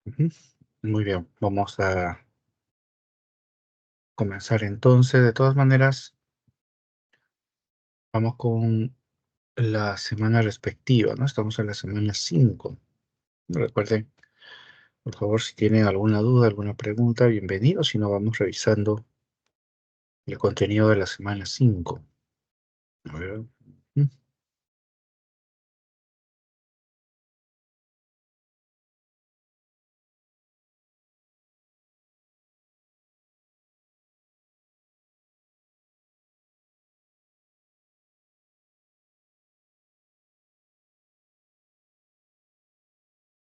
Ujú. Muy bien, vamos a comenzar entonces. De todas maneras, vamos con la semana respectiva, ¿no? Estamos en la semana 5. Recuerden, por favor, si tienen alguna duda, alguna pregunta, bienvenidos. Si no, vamos revisando el contenido de la semana 5. A ver. Ujú.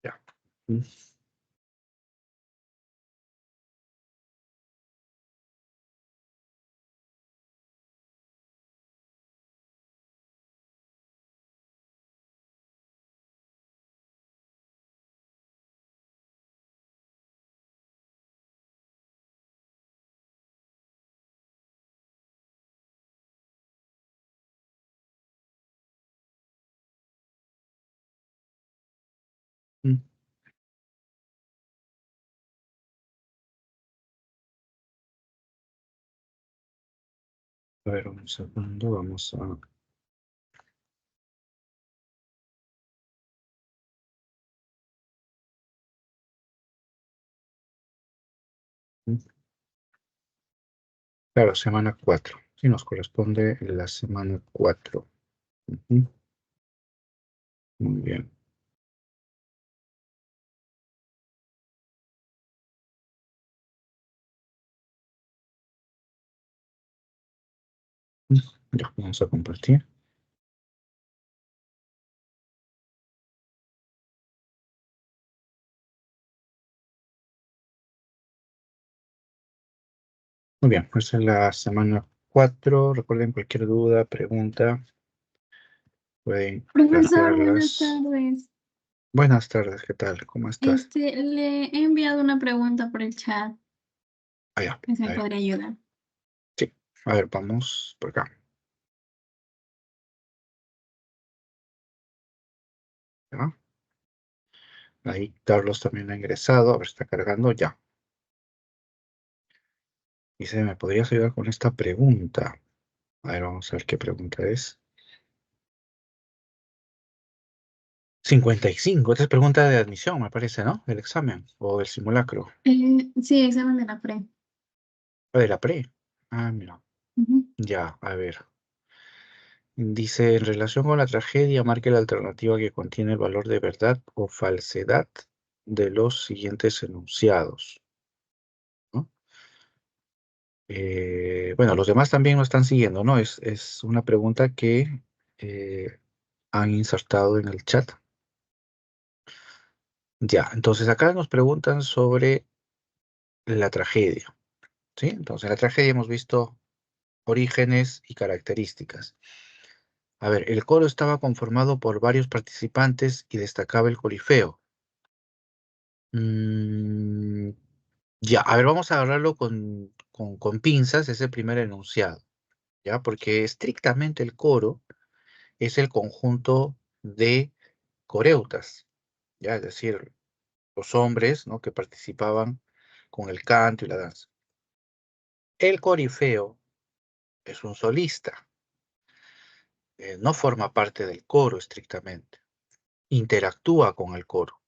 Ya. Ujú. A ver, un segundo, vamos a... Claro, semana 4. Sí, nos corresponde la semana 4. Ujú. Muy bien. Ya, vamos a compartir. Muy bien, pues en la semana 4. Recuerden cualquier duda, pregunta, pueden Profesor, buenas plantearlas. tardes. Buenas tardes, ¿qué tal? ¿Cómo estás? Le he enviado una pregunta por el chat Ah, ya, que se a me ver, podría ayudar. sí. A ver, vamos por acá. ¿Ya? Ahí Carlos también ha ingresado. A ver, está cargando ya. Dice, ¿me podrías ayudar con esta pregunta? A ver, vamos a ver qué pregunta es. 55. Esta es pregunta de admisión, me parece, ¿no? Del examen o del simulacro. Sí, examen de la pre. O de la pre. Ah, mira. Ujú. Ya, a ver. Dice, en relación con la tragedia, marque la alternativa que contiene el valor de verdad o falsedad de los siguientes enunciados, ¿no? Bueno, los demás también lo están siguiendo, ¿no? Es una pregunta que eh, han insertado en el chat. Ya, entonces acá nos preguntan sobre la tragedia, ¿sí? Entonces, en la tragedia hemos visto orígenes y características. A ver, el coro estaba conformado por varios participantes y destacaba el corifeo. Mm, ya, a ver, vamos a agarrarlo con pinzas, ese primer enunciado, ¿ya? Porque estrictamente el coro es el conjunto de coreutas, ¿ya? Es decir, los hombres, ¿no? Que participaban con el canto y la danza. El corifeo es un solista, no forma parte del coro estrictamente, interactúa con el coro,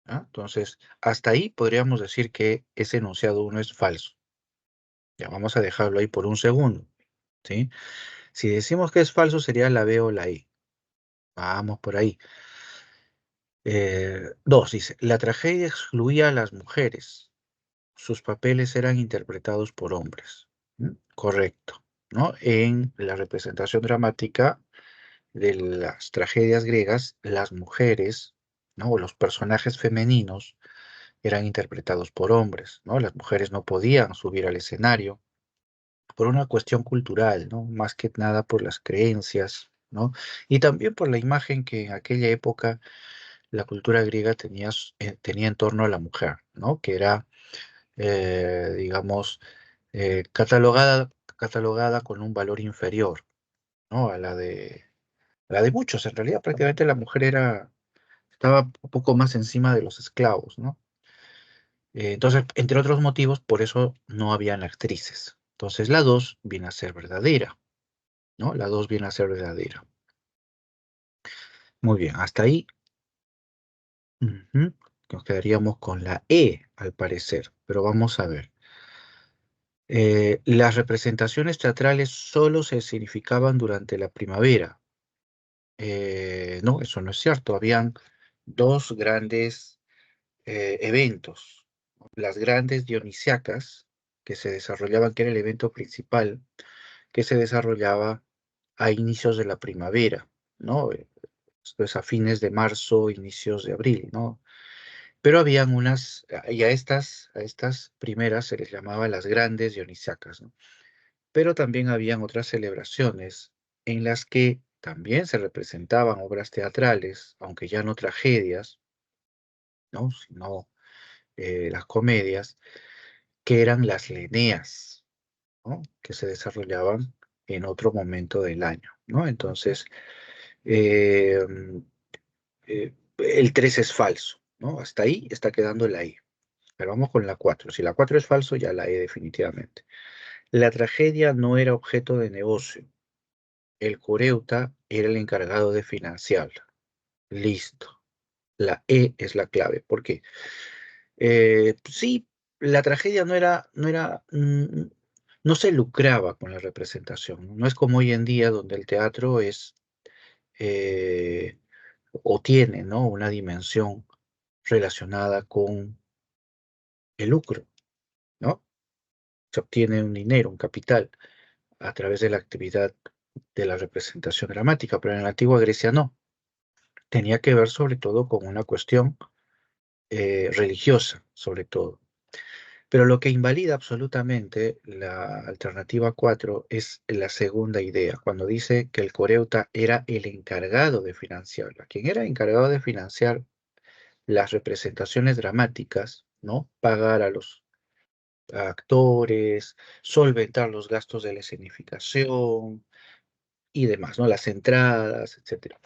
¿ya? Entonces, hasta ahí podríamos decir que ese enunciado uno es falso. Ya vamos a dejarlo ahí por un segundo, ¿sí? Si decimos que es falso, sería la B o la E. Vamos por ahí. Dos, dice, la tragedia excluía a las mujeres. Sus papeles eran interpretados por hombres. ¿Mm? Correcto, ¿no? En la representación dramática de las tragedias griegas, las mujeres, ¿no? O los personajes femeninos eran interpretados por hombres, ¿no? Las mujeres no podían subir al escenario por una cuestión cultural, ¿no? Más que nada por las creencias, ¿no? Y también por la imagen que en aquella época la cultura griega tenía en torno a la mujer, ¿no? Que era, digamos, catalogada con un valor inferior, ¿no? A la de muchos. En realidad, prácticamente la mujer estaba un poco más encima de los esclavos, ¿no? Entonces, entre otros motivos, por eso no habían actrices. Entonces, la 2 viene a ser verdadera, ¿no? La 2 viene a ser verdadera. Muy bien, hasta ahí. Ujú. Nos quedaríamos con la E, al parecer, pero vamos a ver. Las representaciones teatrales solo se significaban durante la primavera. No, eso no es cierto. Habían dos grandes eventos. Las grandes dionisiacas, que se desarrollaban, que era el evento principal, que se desarrollaba a inicios de la primavera, ¿no? Esto es a fines de marzo, inicios de abril, ¿no? Pero habían unas, y a estas primeras se les llamaba las grandes dionisiacas, ¿no? Pero también habían otras celebraciones en las que también se representaban obras teatrales, aunque ya no tragedias, ¿no? Sino las comedias, que eran las leneas, ¿no? Que se desarrollaban en otro momento del año, ¿no? Entonces, eh, el 3 es falso, ¿no? Hasta ahí está quedando la I. Pero vamos con la 4. Si la 4 es falso, ya la E definitivamente. La tragedia no era objeto de negocio. El coreuta era el encargado de financiarla. Listo. La E es la clave. ¿Por qué? Sí, la tragedia no se lucraba con la representación. No es como hoy en día donde el teatro es eh, o tiene, ¿no? Una dimensión relacionada con el lucro, ¿no? Se obtiene un dinero, un capital, a través de la actividad de la representación dramática, pero en la antigua Grecia no. Tenía que ver sobre todo con una cuestión religiosa, sobre todo. Pero lo que invalida absolutamente la alternativa 4 es la segunda idea, cuando dice que el coreuta era el encargado de financiarla. Quien era encargado de financiar las representaciones dramáticas, ¿no? Pagar a los actores, solventar los gastos de la escenificación y demás, ¿no? Las entradas, etcétera.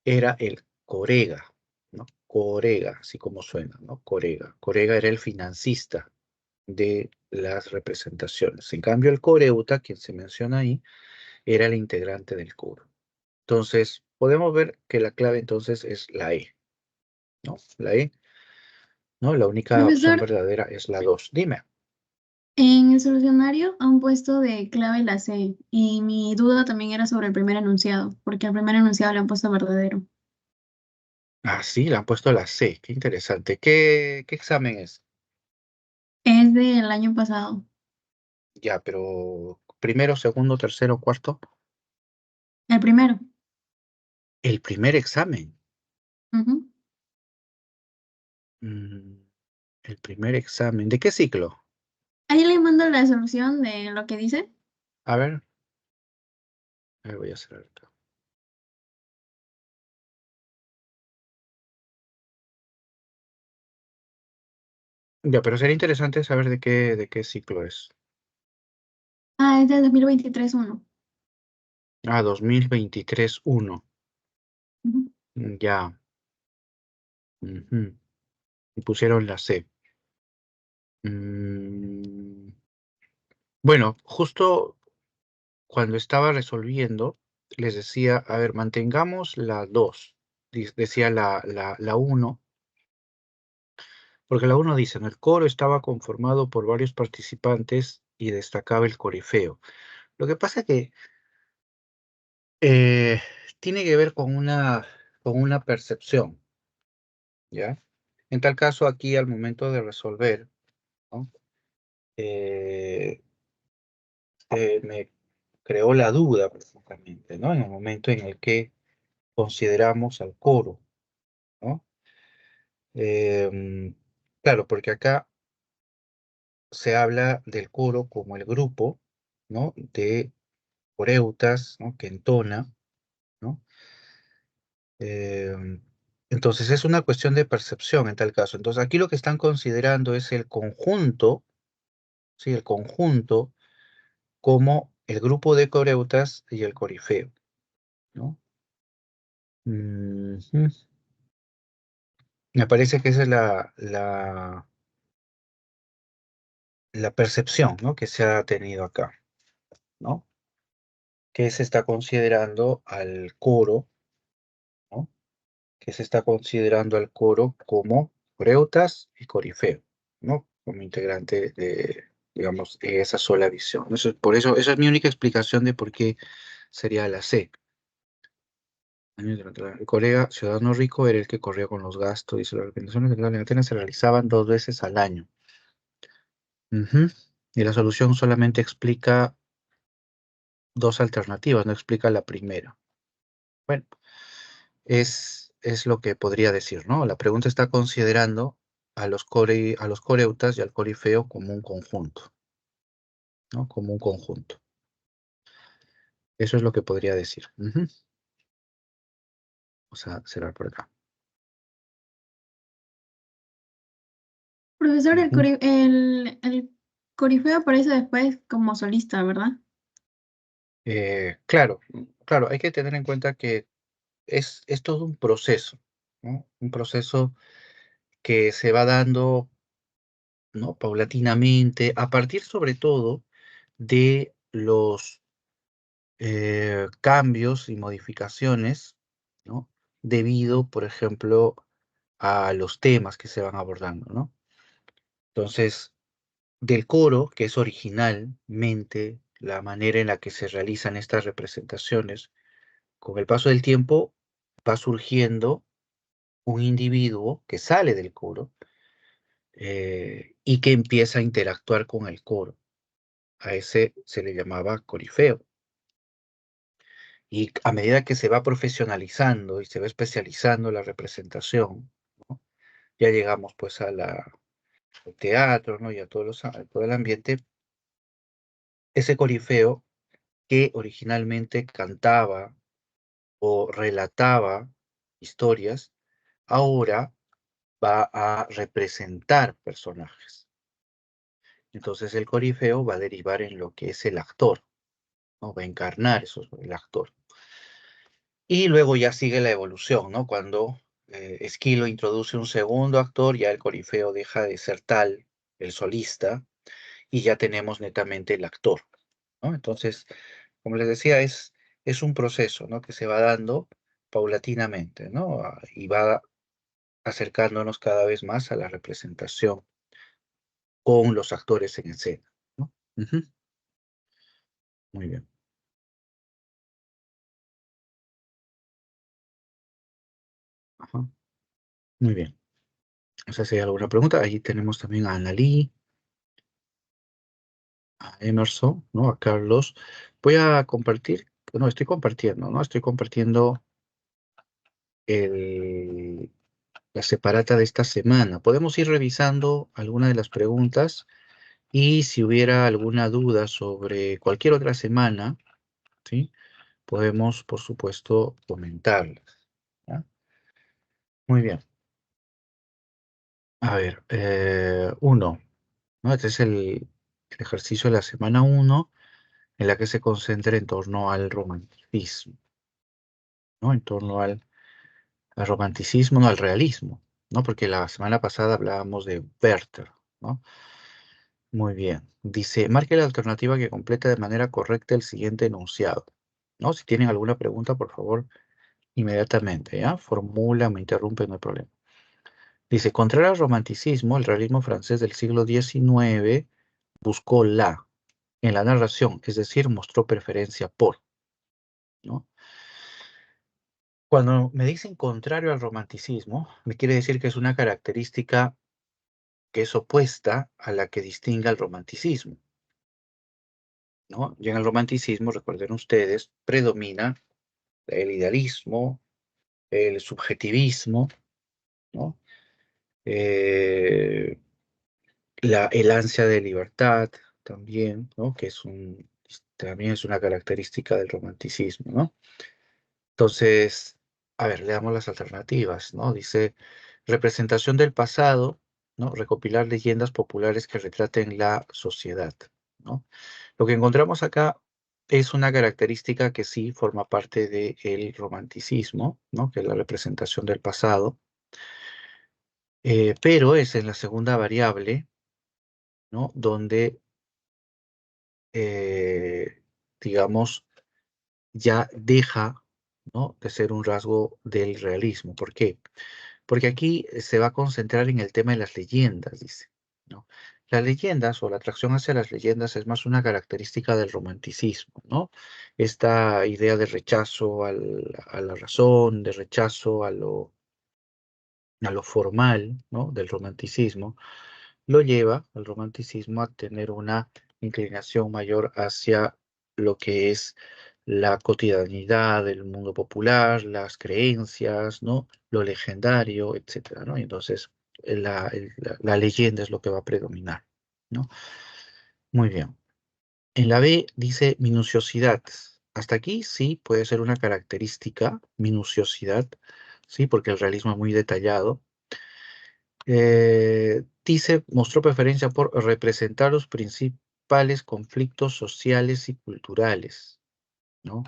Era el corega, ¿no? Corega, así como suena, ¿no? Corega. Corega era el financista de las representaciones. En cambio, el coreuta, quien se menciona ahí, era el integrante del coro. Entonces, podemos ver que la clave entonces es la E, ¿no? La E, ¿no? La única opción Profesor, verdadera es la 2. Dime. en el solucionario han puesto de clave la C y mi duda también era sobre el primer enunciado, porque al primer enunciado le han puesto verdadero. Ah, sí, le han puesto la C. Qué interesante. ¿Qué examen es? Es del año pasado. Ya, pero primero, segundo, tercero, cuarto. El primero. El primer examen. Ujú. Mm, el primer examen. ¿De qué ciclo? Ahí le mando la solución de lo que dice. A ver, voy a hacer acá. Ya, pero sería interesante saber de qué ciclo es. Ah, es del 2023-1. Ah, 2023-1. Ujú. Ya. Ujú. Y pusieron la C. Mm, bueno, justo cuando estaba resolviendo, les decía, a ver, mantengamos la 2. Decía la 1, porque la 1 dice, "En el coro estaba conformado por varios participantes y destacaba el corifeo". Lo que pasa que eh, tiene que ver con una percepción, ¿ya? En tal caso, aquí al momento de resolver, ¿no? Eh, me creó la duda precisamente, ¿no? En el momento en el que consideramos al coro, ¿no? Claro, porque acá se habla del coro como el grupo, ¿no? De coreutas, ¿no? Que entona, ¿no? Em, entonces es una cuestión de percepción en tal caso. Entonces aquí lo que están considerando es el conjunto, ¿sí? El conjunto como el grupo de coreutas y el corifeo, ¿no? Ujú. Me parece que esa es la percepción, ¿no? Que se ha tenido acá, ¿no? Que se está considerando al coro, ¿no? Que se está considerando al coro como coreutas y corifeo, ¿no? Como integrante de, digamos, de esa sola visión. Por eso, esa es mi única explicación de por qué sería la C. El colega ciudadano rico era el que corría con los gastos y las representaciones de en Atenas se realizaban 2 veces al año. Ujú. Y la solución solamente explica dos alternativas, no explica la primera. Bueno, es lo que podría decir, ¿no? La pregunta está considerando a los coreutas y al corifeo como un conjunto, ¿no? Como un conjunto. Eso es lo que podría decir. Ujú. O sea, será por acá. Profesor, Ujú. el corifeo aparece después como solista, ¿verdad? Claro, claro, hay que tener en cuenta que es todo un proceso, ¿no? Un proceso que se va dando, ¿no? Paulatinamente, a partir sobre todo de los cambios y modificaciones, ¿no? Debido, por ejemplo, a los temas que se van abordando, ¿no? Entonces, del coro, que es originalmente la manera en la que se realizan estas representaciones, con el paso del tiempo va surgiendo un individuo que sale del coro y que empieza a interactuar con el coro. A ese se le llamaba corifeo. Y a medida que se va profesionalizando y se va especializando la representación, ¿no? Ya llegamos pues al teatro, ¿no? Y a a todo el ambiente, ese corifeo que originalmente cantaba o relataba historias, ahora va a representar personajes. Entonces el corifeo va a derivar en lo que es el actor, ¿no? Va a encarnar eso, el actor. Y luego ya sigue la evolución, ¿no? Cuando Esquilo introduce un segundo actor, ya el corifeo deja de ser tal, el solista, y ya tenemos netamente el actor, ¿no? Entonces, como les decía, es un proceso, ¿no? Que se va dando paulatinamente, ¿no? Y va acercándonos cada vez más a la representación con los actores en escena, ¿no? Ujú. Muy bien. Ajá. Muy bien. O sea, si hay alguna pregunta, ahí tenemos también a Annalí, a Emerson, ¿no? A Carlos. Voy a compartir, no, estoy compartiendo, ¿no? Estoy compartiendo el, la separata de esta semana. Podemos ir revisando algunas de las preguntas y si hubiera alguna duda sobre cualquier otra semana, ¿sí? Podemos, por supuesto, comentarlas, ¿ya? Muy bien. A ver, uno, ¿no? Este es el ejercicio de la semana uno en la que se concentra en torno al romanticismo, ¿no? En torno al romanticismo, no al realismo, ¿no? Porque la semana pasada hablábamos de Werther, ¿no? Muy bien. Dice, marque la alternativa que completa de manera correcta el siguiente enunciado, ¿no? Si tienen alguna pregunta, por favor, inmediatamente, ¿ya? Formula, me interrumpe, no hay problema. Dice, contrario al romanticismo, el realismo francés del siglo XIX buscó en la narración, es decir, mostró preferencia por, ¿no? Cuando me dicen contrario al romanticismo, me quiere decir que es una característica que es opuesta a la que distingue al romanticismo, ¿no? Y en el romanticismo, recuerden ustedes, predomina el idealismo, el subjetivismo, ¿no? Eh, el ansia de libertad también, ¿no? Que también es una característica del romanticismo, ¿no? Entonces, a ver, leamos las alternativas, ¿no? Dice, representación del pasado, ¿no? Recopilar leyendas populares que retraten la sociedad, ¿no? Lo que encontramos acá es una característica que sí forma parte del romanticismo, ¿no? Que es la representación del pasado, pero es en la segunda variable ¿no? Donde, eh, digamos, ya deja, ¿no?, de ser un rasgo del realismo. ¿Por qué? Porque aquí se va a concentrar en el tema de las leyendas, dice, ¿no? Las leyendas o la atracción hacia las leyendas es más una característica del romanticismo, ¿no? Esta idea de rechazo a la razón, de rechazo a lo formal, ¿no?, del romanticismo, lo lleva al romanticismo a tener una inclinación mayor hacia lo que es la cotidianidad del mundo popular, las creencias, ¿no?, lo legendario, etcétera, ¿no? Y entonces, la leyenda es lo que va a predominar, ¿no? Muy bien. En la B dice minuciosidad. Hasta aquí sí puede ser una característica, minuciosidad, sí, porque el realismo es muy detallado. Dice, mostró preferencia por representar los principales conflictos sociales y culturales, ¿no?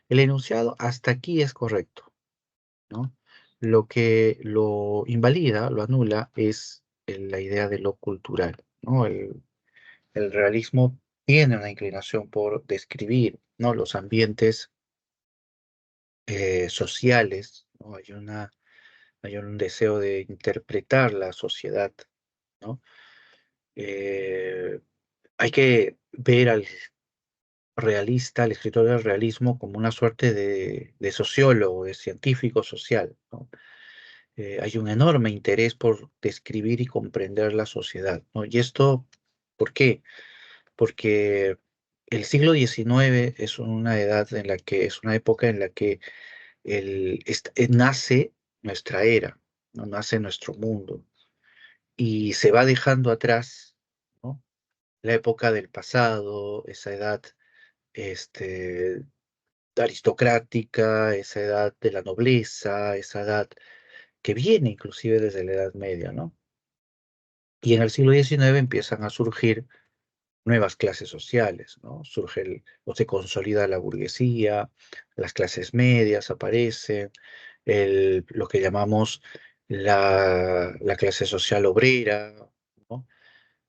El enunciado hasta aquí es correcto, ¿no? Lo que lo invalida, lo anula, es la idea de lo cultural, ¿no? El realismo tiene una inclinación por describir, ¿no?, los ambientes sociales, ¿no? Hay un deseo de interpretar la sociedad, ¿no? Eh, Hay que ver al realista, al escritor del realismo, como una suerte de sociólogo, de científico social, ¿no? Hay un enorme interés por describir y comprender la sociedad, ¿no? Y esto, ¿por qué? Porque el siglo XIX es una edad en la que, es una época en la que nace nuestra era, ¿no? Nace nuestro mundo y se va dejando atrás, ¿no?, la época del pasado, esa edad este, aristocrática, esa edad de la nobleza, esa edad que viene inclusive desde la Edad Media, ¿no? Y en el siglo XIX empiezan a surgir nuevas clases sociales, ¿no? O se consolida la burguesía, las clases medias aparecen, lo que llamamos la clase social obrera, ¿no?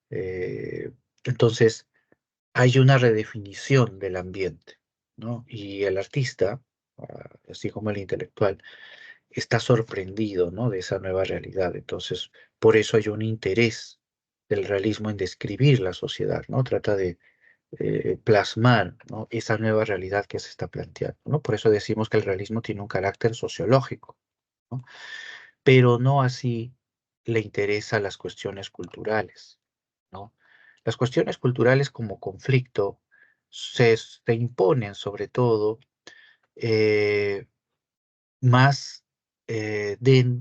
Eh, entonces, hay una redefinición del ambiente, ¿no? Y el artista, así como el intelectual, está sorprendido, ¿no?, de esa nueva realidad. Entonces, por eso hay un interés del realismo en describir la sociedad, ¿no? Trata de plasmar, ¿no?, esa nueva realidad que se está planteando, ¿no? Por eso decimos que el realismo tiene un carácter sociológico, ¿no? Pero no así le interesan las cuestiones culturales, ¿no? Las cuestiones culturales como conflicto se imponen sobre todo eh, más,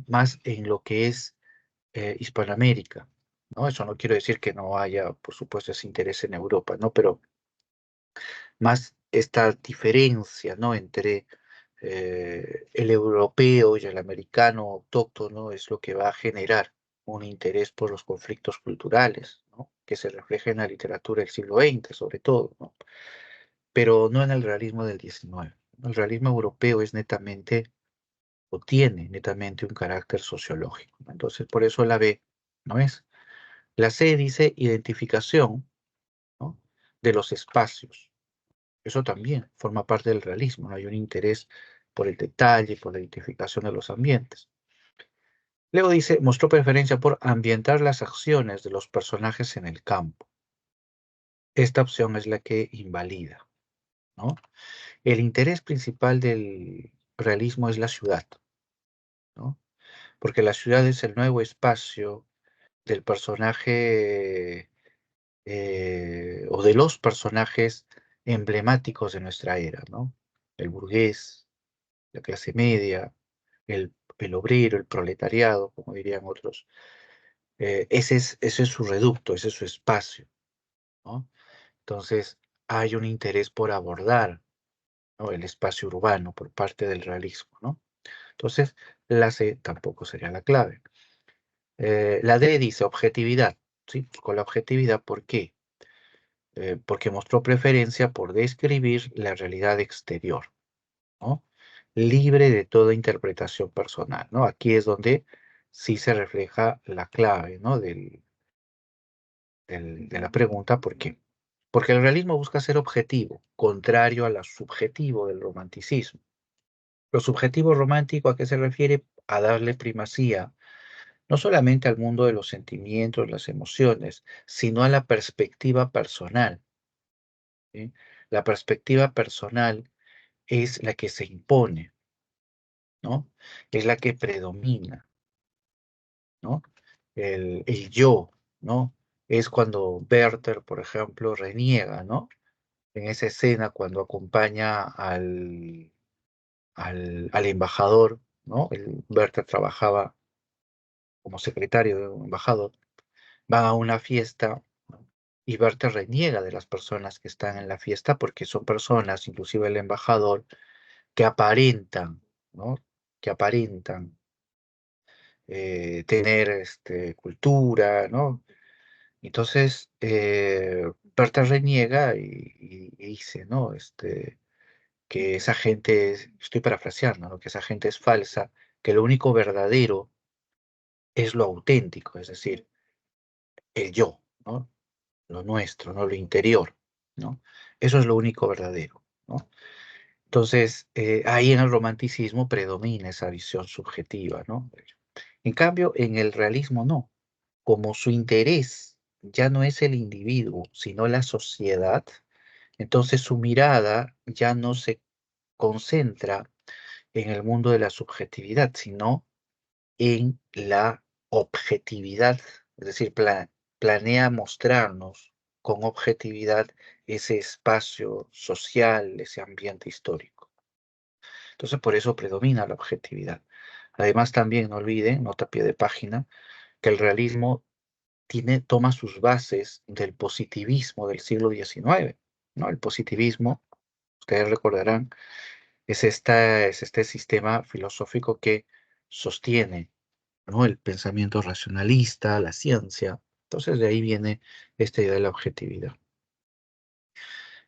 más en lo que es Hispanoamérica, ¿no? Eso no quiere decir que no haya, por supuesto, ese interés en Europa, ¿no? Pero más esta diferencia, ¿no?, entre el europeo y el americano autóctono es lo que va a generar un interés por los conflictos culturales, ¿no?, que se refleja en la literatura del siglo XX, sobre todo, ¿no? Pero no en el realismo del XIX. El realismo europeo es netamente, o tiene netamente un carácter sociológico, ¿no? Entonces, por eso la B no es. La C dice identificación, ¿no?, de los espacios. Eso también forma parte del realismo, ¿no? Hay un interés por el detalle, por la identificación de los ambientes. Luego dice, mostró preferencia por ambientar las acciones de los personajes en el campo. Esta opción es la que invalida, ¿no? El interés principal del realismo es la ciudad, ¿no? Porque la ciudad es el nuevo espacio del personaje o de los personajes emblemáticos de nuestra era, ¿no? El burgués, la clase media, el obrero, el proletariado, como dirían otros. Ese es su reducto, ese es su espacio, ¿no? Entonces, hay un interés por abordar, ¿no?, el espacio urbano por parte del realismo, ¿no? Entonces, la C tampoco sería la clave. La D dice objetividad, ¿sí? Con la objetividad, ¿por qué? Porque mostró preferencia por describir la realidad exterior, ¿no?, libre de toda interpretación personal, ¿no? Aquí es donde sí se refleja la clave, ¿no?, de la pregunta, ¿por qué? Porque el realismo busca ser objetivo, contrario a lo subjetivo del romanticismo. Lo subjetivo romántico, ¿a qué se refiere? A darle primacía no solamente al mundo de los sentimientos, las emociones, sino a la perspectiva personal, ¿sí? La perspectiva personal es la que se impone, ¿no? Es la que predomina, ¿no? El yo, ¿no? Es cuando Werther, por ejemplo, reniega, ¿no? En esa escena cuando acompaña al embajador, ¿no? Werther trabajaba como secretario de un embajador, van a una fiesta, ¿no? Y Werther reniega de las personas que están en la fiesta porque son personas, inclusive el embajador, que aparentan, ¿no? Que aparentan tener cultura, ¿no? Entonces, Berta reniega y dice, ¿no? Que esa gente, estoy parafraseando, ¿no? Que esa gente es falsa, que lo único verdadero es lo auténtico, es decir, el yo, ¿no? Lo nuestro, ¿no? Lo interior, ¿no? Eso es lo único verdadero, ¿no? Entonces, ahí en el romanticismo predomina esa visión subjetiva, ¿no? En cambio, en el realismo no. Como su interés ya no es el individuo, sino la sociedad, entonces su mirada ya no se concentra en el mundo de la subjetividad, sino en la objetividad, es decir, planea mostrarnos con objetividad ese espacio social, ese ambiente histórico. Entonces, por eso predomina la objetividad. Además, también no olviden, nota a pie de página, que el realismo toma sus bases del positivismo del siglo XIX, ¿no? El positivismo, ustedes recordarán, es este sistema filosófico que sostiene, ¿no? El pensamiento racionalista, la ciencia. Entonces, de ahí viene esta idea de la objetividad.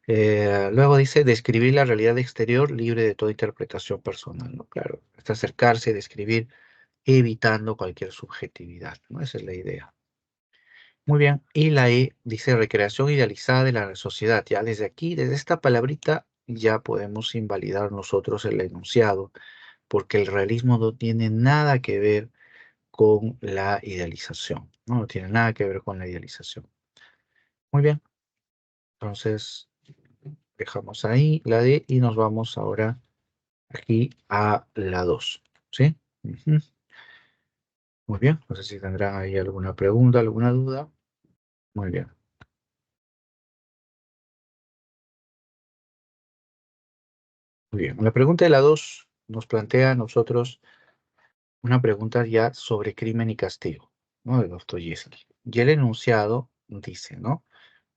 Luego dice, describir la realidad exterior libre de toda interpretación personal, ¿no? Claro, es acercarse, describir, evitando cualquier subjetividad, ¿no? Esa es la idea. Muy bien, y la E dice recreación idealizada de la sociedad. Ya desde aquí, desde esta palabrita, ya podemos invalidar nosotros el enunciado, porque el realismo no tiene nada que ver con la idealización, ¿no? No tiene nada que ver con la idealización. Muy bien, entonces dejamos ahí la D y nos vamos ahora aquí a la 2, ¿sí? Ujú. Muy bien, no sé si tendrán ahí alguna pregunta, alguna duda. Muy bien, muy bien. La pregunta de la 2 nos plantea a nosotros una pregunta ya sobre crimen y castigo, ¿no? De Dostoyevsky. Y el enunciado dice, ¿no?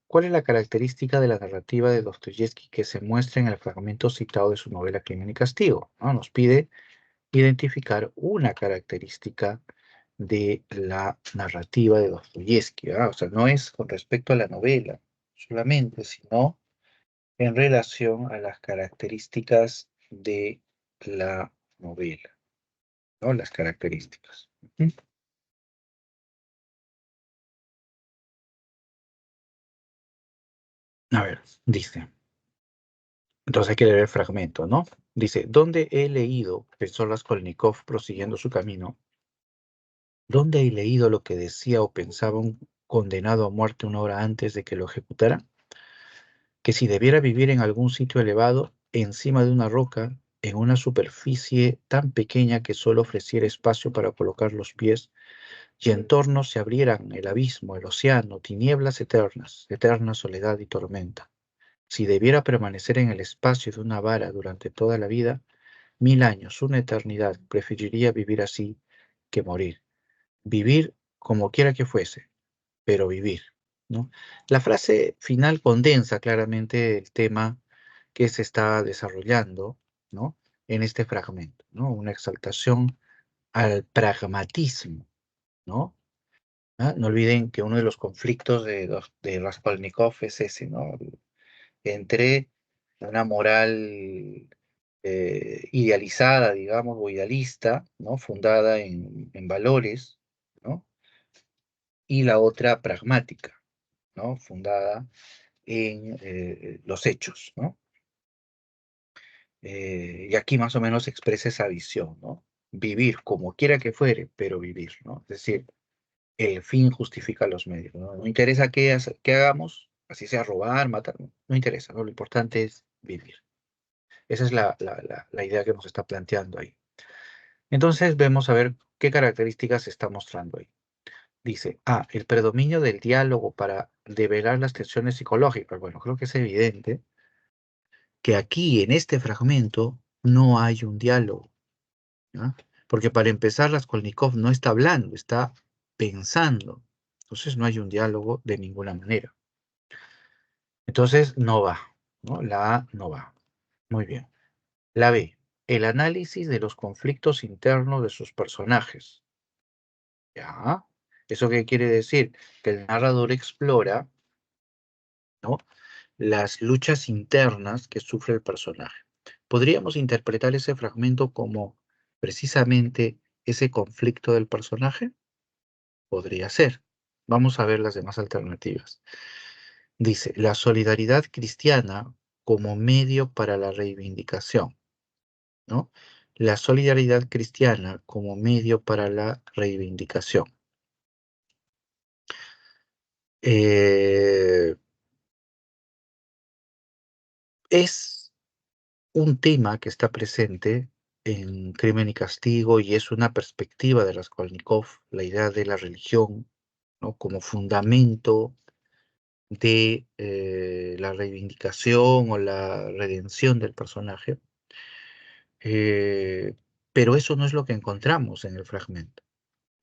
¿Cuál es la característica de la narrativa de Dostoyevsky que se muestra en el fragmento citado de su novela Crimen y Castigo? ¿No? Nos pide identificar una característica de la narrativa de Dostoyevsky, ¿verdad? O sea, no es con respecto a la novela solamente, sino en relación a las características de la novela, ¿no? Las características. Ujú. A ver, dice, entonces hay que leer el fragmento, ¿no? Dice, ¿dónde he leído, pensó Raskolnikov prosiguiendo su camino, dónde he leído lo que decía o pensaba un condenado a muerte una hora antes de que lo ejecutaran? Que si debiera vivir en algún sitio elevado, encima de una roca, en una superficie tan pequeña que solo ofreciera espacio para colocar los pies, y en torno se abrieran el abismo, el océano, tinieblas eternas, eterna soledad y tormenta. Si debiera permanecer en el espacio de una vara durante toda la vida, 1000 años, una eternidad, preferiría vivir así que morir. Vivir como quiera que fuese, pero vivir, ¿no? La frase final condensa claramente el tema que se está desarrollando, ¿no? En este fragmento, ¿no? Una exaltación al pragmatismo, ¿no? ¿Ah? No olviden que uno de los conflictos de Raskolnikov es ese, ¿no? Entre una moral idealizada, digamos, o idealista, ¿no? Fundada en valores, ¿no? Y la otra pragmática. ¿no? Fundada en los hechos, ¿no? Y aquí más o menos expresa esa visión, ¿no? Vivir como quiera que fuere, pero vivir, ¿no? Es decir, el fin justifica los medios, ¿no? No interesa qué hagamos, así sea robar, matar, no interesa, ¿no? Lo importante es vivir. Esa es la idea que nos está planteando ahí. Entonces vemos a ver qué características se está mostrando ahí. Dice, el predominio del diálogo para develar las tensiones psicológicas. Bueno, creo que es evidente que aquí en este fragmento no hay un diálogo, ¿ya? Porque para empezar, Raskolnikov no está hablando, está pensando. Entonces no hay un diálogo de ninguna manera. Entonces no va, ¿no? La A no va. Muy bien. La B, el análisis de los conflictos internos de sus personajes. ¿Ya? ¿Eso qué quiere decir? Que el narrador explora, ¿no? Las luchas internas que sufre el personaje. ¿Podríamos interpretar ese fragmento como precisamente ese conflicto del personaje? Podría ser. Vamos a ver las demás alternativas. Dice, la solidaridad cristiana como medio para la reivindicación, ¿no? La solidaridad cristiana como medio para la reivindicación. Eh, es un tema que está presente en Crimen y Castigo y es una perspectiva de Raskolnikov, la idea de la religión, ¿no? Como fundamento de la reivindicación o la redención del personaje. Eh, pero eso no es lo que encontramos en el fragmento,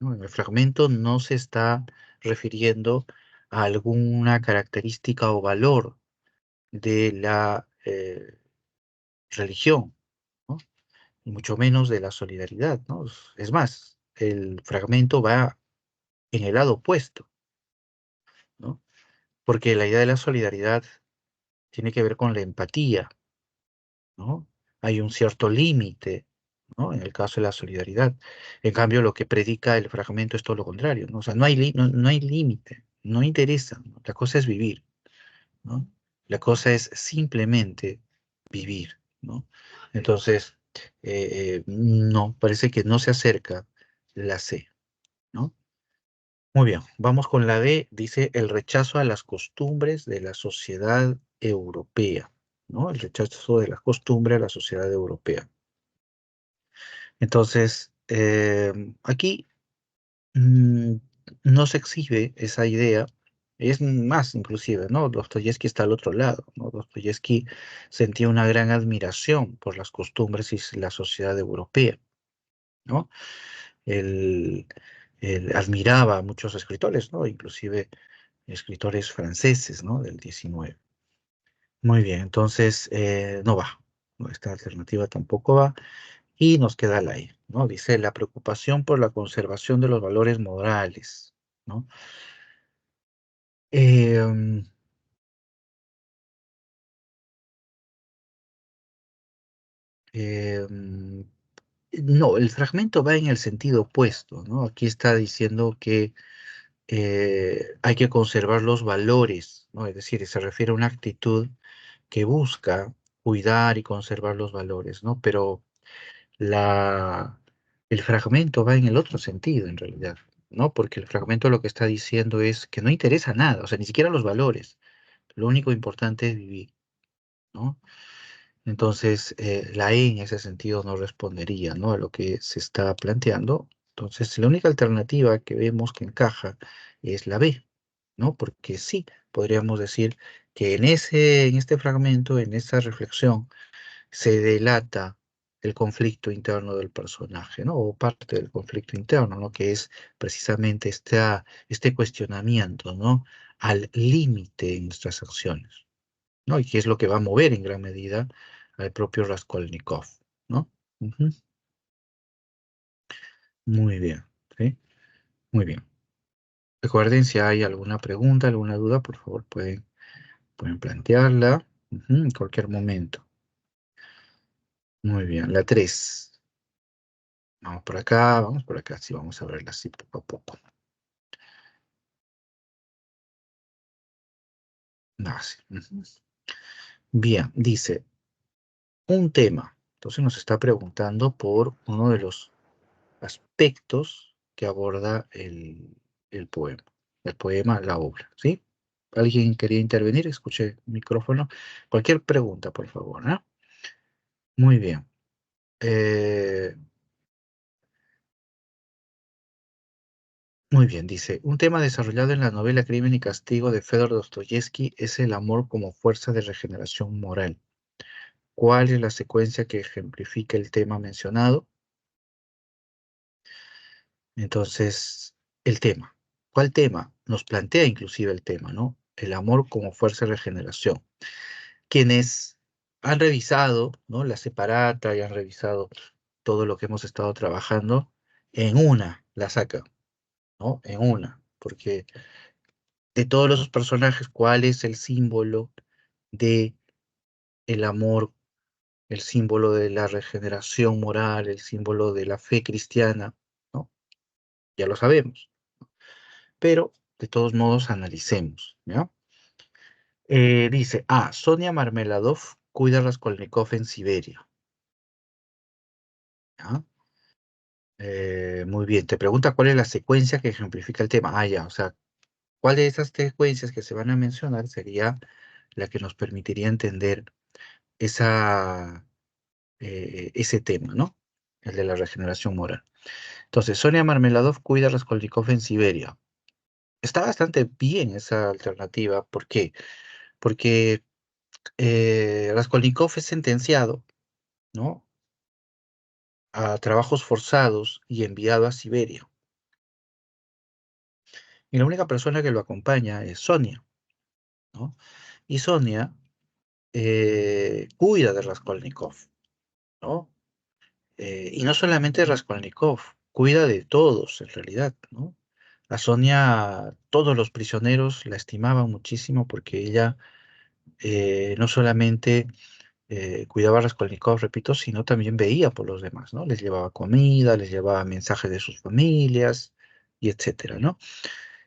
¿no? En el fragmento no se está refiriendo a alguna característica o valor de la religión, ¿no? Y mucho menos de la solidaridad, ¿no? Es más, el fragmento va en el lado opuesto, ¿no? Porque la idea de la solidaridad tiene que ver con la empatía, ¿no? Hay un cierto límite, ¿no? En el caso de la solidaridad. En cambio, lo que predica el fragmento es todo lo contrario, ¿no? O sea, no hay límite, no interesa, ¿no? La cosa es vivir, ¿no? La cosa es simplemente vivir, ¿no? Entonces, no, parece que no se acerca la C, ¿no? Muy bien, vamos con la D, dice el rechazo a las costumbres de la sociedad europea, ¿no? El rechazo de las costumbres de la sociedad europea. Entonces, aquí mm, no se exhibe esa idea, es más inclusive, ¿no? Dostoyevsky está al otro lado, ¿no? Dostoyevsky sentía una gran admiración por las costumbres y la sociedad europea, ¿no? Él, él admiraba a muchos escritores, ¿no? Inclusive escritores franceses, ¿no? Del 19. Muy bien, entonces no va, ¿no? Esta alternativa tampoco va. Y nos queda la E, ¿no? Dice la preocupación por la conservación de los valores morales, ¿no? Em, em, no, el fragmento va en el sentido opuesto, ¿no? Aquí está diciendo que hay que conservar los valores, ¿no? Es decir, se refiere a una actitud que busca cuidar y conservar los valores, ¿no? Pero la, el fragmento va en el otro sentido, en realidad, ¿no? Porque el fragmento lo que está diciendo es que no interesa nada, o sea, ni siquiera los valores. Lo único importante es vivir, ¿no? Entonces, la E en ese sentido no respondería, ¿no? A lo que se está planteando. Entonces, la única alternativa que vemos que encaja es la B, ¿no? Porque sí, podríamos decir que en este fragmento, en esta reflexión, se delata el conflicto interno del personaje, ¿no? O parte del conflicto interno, ¿no? Que es precisamente este cuestionamiento, ¿no? Al límite en nuestras acciones, ¿no? Y que es lo que va a mover en gran medida al propio Raskolnikov, ¿no? Ujú. Muy bien, ¿sí? Muy bien. Recuerden, si hay alguna pregunta, alguna duda, por favor, pueden plantearla, en cualquier momento. Muy bien, la 3. Vamos por acá, sí, vamos a verla así poco a poco. nazi. Ujú. Bien, dice, un tema. Entonces nos está preguntando por uno de los aspectos que aborda el poema. El poema, la obra, ¿sí? ¿Alguien quería intervenir? Escuche el micrófono. Cualquier pregunta, por favor, ¿no? Muy bien. Eh, Muy bien, dice, un tema desarrollado en la novela Crimen y Castigo de Fedor Dostoyevsky es el amor como fuerza de regeneración moral. ¿Cuál es la secuencia que ejemplifica el tema mencionado? Entonces, el tema. ¿Cuál tema? Nos plantea inclusive el tema, ¿no? El amor como fuerza de regeneración. Quienes han revisado, ¿no? La separata y han revisado todo lo que hemos estado trabajando, en una la saca, ¿no? En una, porque de todos los personajes, ¿cuál es el símbolo de el amor, el símbolo de la regeneración moral, el símbolo de la fe cristiana? ¿No? Ya lo sabemos, pero de todos modos analicemos, ¿ya? Dice, Sonia Marmeladov cuida a Raskolnikov en Siberia, ¿ya? Muy bien, te pregunta cuál es la secuencia que ejemplifica el tema. Ya, o sea, ¿cuál de esas secuencias que se van a mencionar sería la que nos permitiría entender ese tema, ¿no? El de la regeneración moral. Entonces, Sonia Marmeladov cuida a Raskolnikov en Siberia. Está bastante bien esa alternativa. ¿Por qué? Porque Raskolnikov es sentenciado, ¿no? A trabajos forzados y enviado a Siberia. Y la única persona que lo acompaña es Sonia, ¿no? Y Sonia cuida de Raskolnikov, ¿no? Y no solamente de Raskolnikov, cuida de todos en realidad, ¿no? A Sonia, todos los prisioneros la estimaban muchísimo porque ella no solamente cuidaba a Raskolnikov, repito, sino también veía por los demás, ¿no? Les llevaba comida, les llevaba mensajes de sus familias y etcétera, ¿no?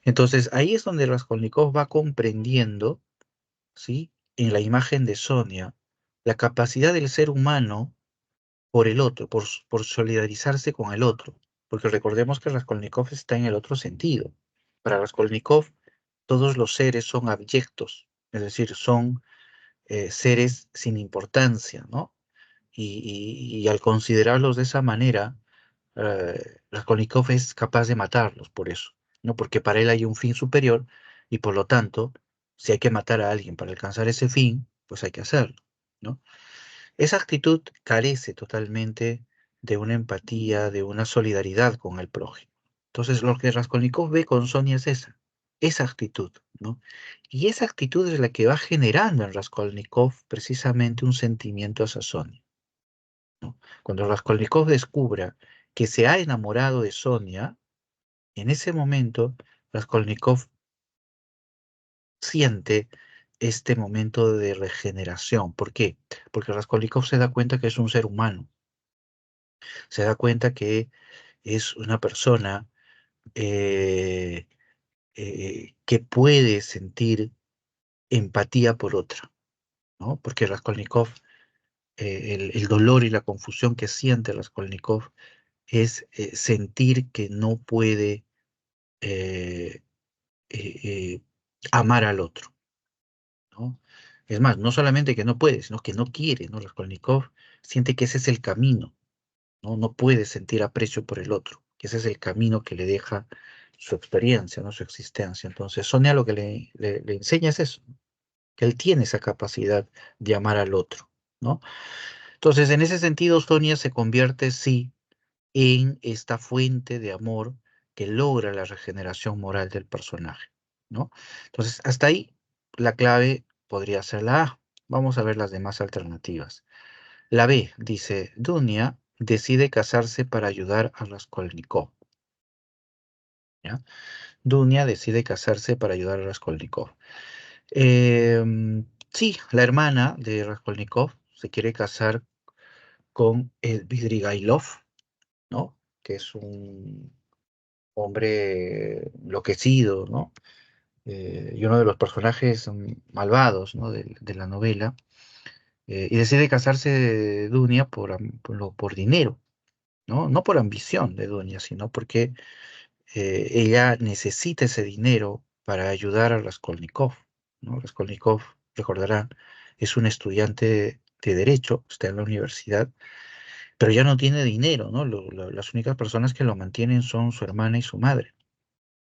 Entonces ahí es donde Raskolnikov va comprendiendo, ¿sí? En la imagen de Sonia, la capacidad del ser humano por el otro, por solidarizarse con el otro. Porque recordemos que Raskolnikov está en el otro sentido. Para Raskolnikov, todos los seres son abyectos, es decir, son seres sin importancia, ¿no? Y al considerarlos de esa manera, Raskolnikov es capaz de matarlos por eso, ¿no? Porque para él hay un fin superior y por lo tanto, si hay que matar a alguien para alcanzar ese fin, pues hay que hacerlo, ¿no? Esa actitud carece totalmente de una empatía, de una solidaridad con el prójimo. Entonces, lo que Raskolnikov ve con Sonia es esa actitud, ¿no? Y esa actitud es la que va generando en Raskolnikov precisamente un sentimiento hacia Sonia, ¿no? Cuando Raskolnikov descubra que se ha enamorado de Sonia, en ese momento Raskolnikov siente este momento de regeneración. ¿Por qué? Porque Raskolnikov se da cuenta que es un ser humano, se da cuenta que es una persona eh, que puede sentir empatía por otra, ¿no? Porque Raskolnikov, el dolor y la confusión que siente Raskolnikov es sentir que no puede eh, eh, eh, amar al otro, ¿no? Es más, no solamente que no puede, sino que no quiere, ¿no? Raskolnikov siente que ese es el camino, ¿no? No puede sentir aprecio por el otro, que ese es el camino que le deja su experiencia, ¿no? Su existencia. Entonces, Sonia lo que le enseña es eso, que él tiene esa capacidad de amar al otro, ¿no? Entonces, en ese sentido, Sonia se convierte, sí, en esta fuente de amor que logra la regeneración moral del personaje, ¿no? Entonces, hasta ahí la clave podría ser la A. Vamos a ver las demás alternativas. La B dice, Dunia decide casarse para ayudar a Raskolnikov, ¿ya? Dunia decide casarse para ayudar a Raskolnikov. Sí, la hermana de Raskolnikov se quiere casar con el Vidrigailov, ¿no? Que es un hombre enloquecido, ¿no? y uno de los personajes malvados, ¿no? de la novela, y decide casarse de Dunia por dinero, ¿no? No por ambición de Dunia, sino porque ella necesita ese dinero para ayudar a Raskolnikov, ¿no? Raskolnikov, recordarán, es un estudiante de Derecho, está en la universidad, pero ya no tiene dinero, ¿no? Las únicas personas que lo mantienen son su hermana y su madre.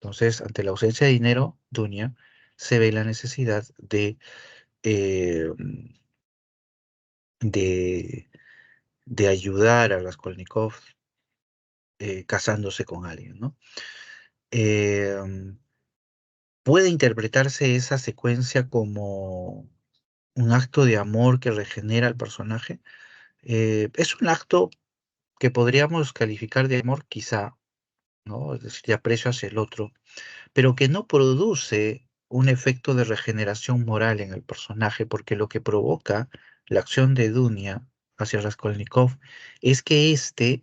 Entonces, ante la ausencia de dinero, Dunia se ve la necesidad eh, de, de ayudar a Raskolnikov casándose con alguien, ¿no? Eh, Puede interpretarse esa secuencia como un acto de amor que regenera al personaje. Es un acto que podríamos calificar de amor, quizá, ¿no? Es decir, de aprecio hacia el otro, pero que no produce un efecto de regeneración moral en el personaje, porque lo que provoca la acción de Dunia hacia Raskolnikov es que éste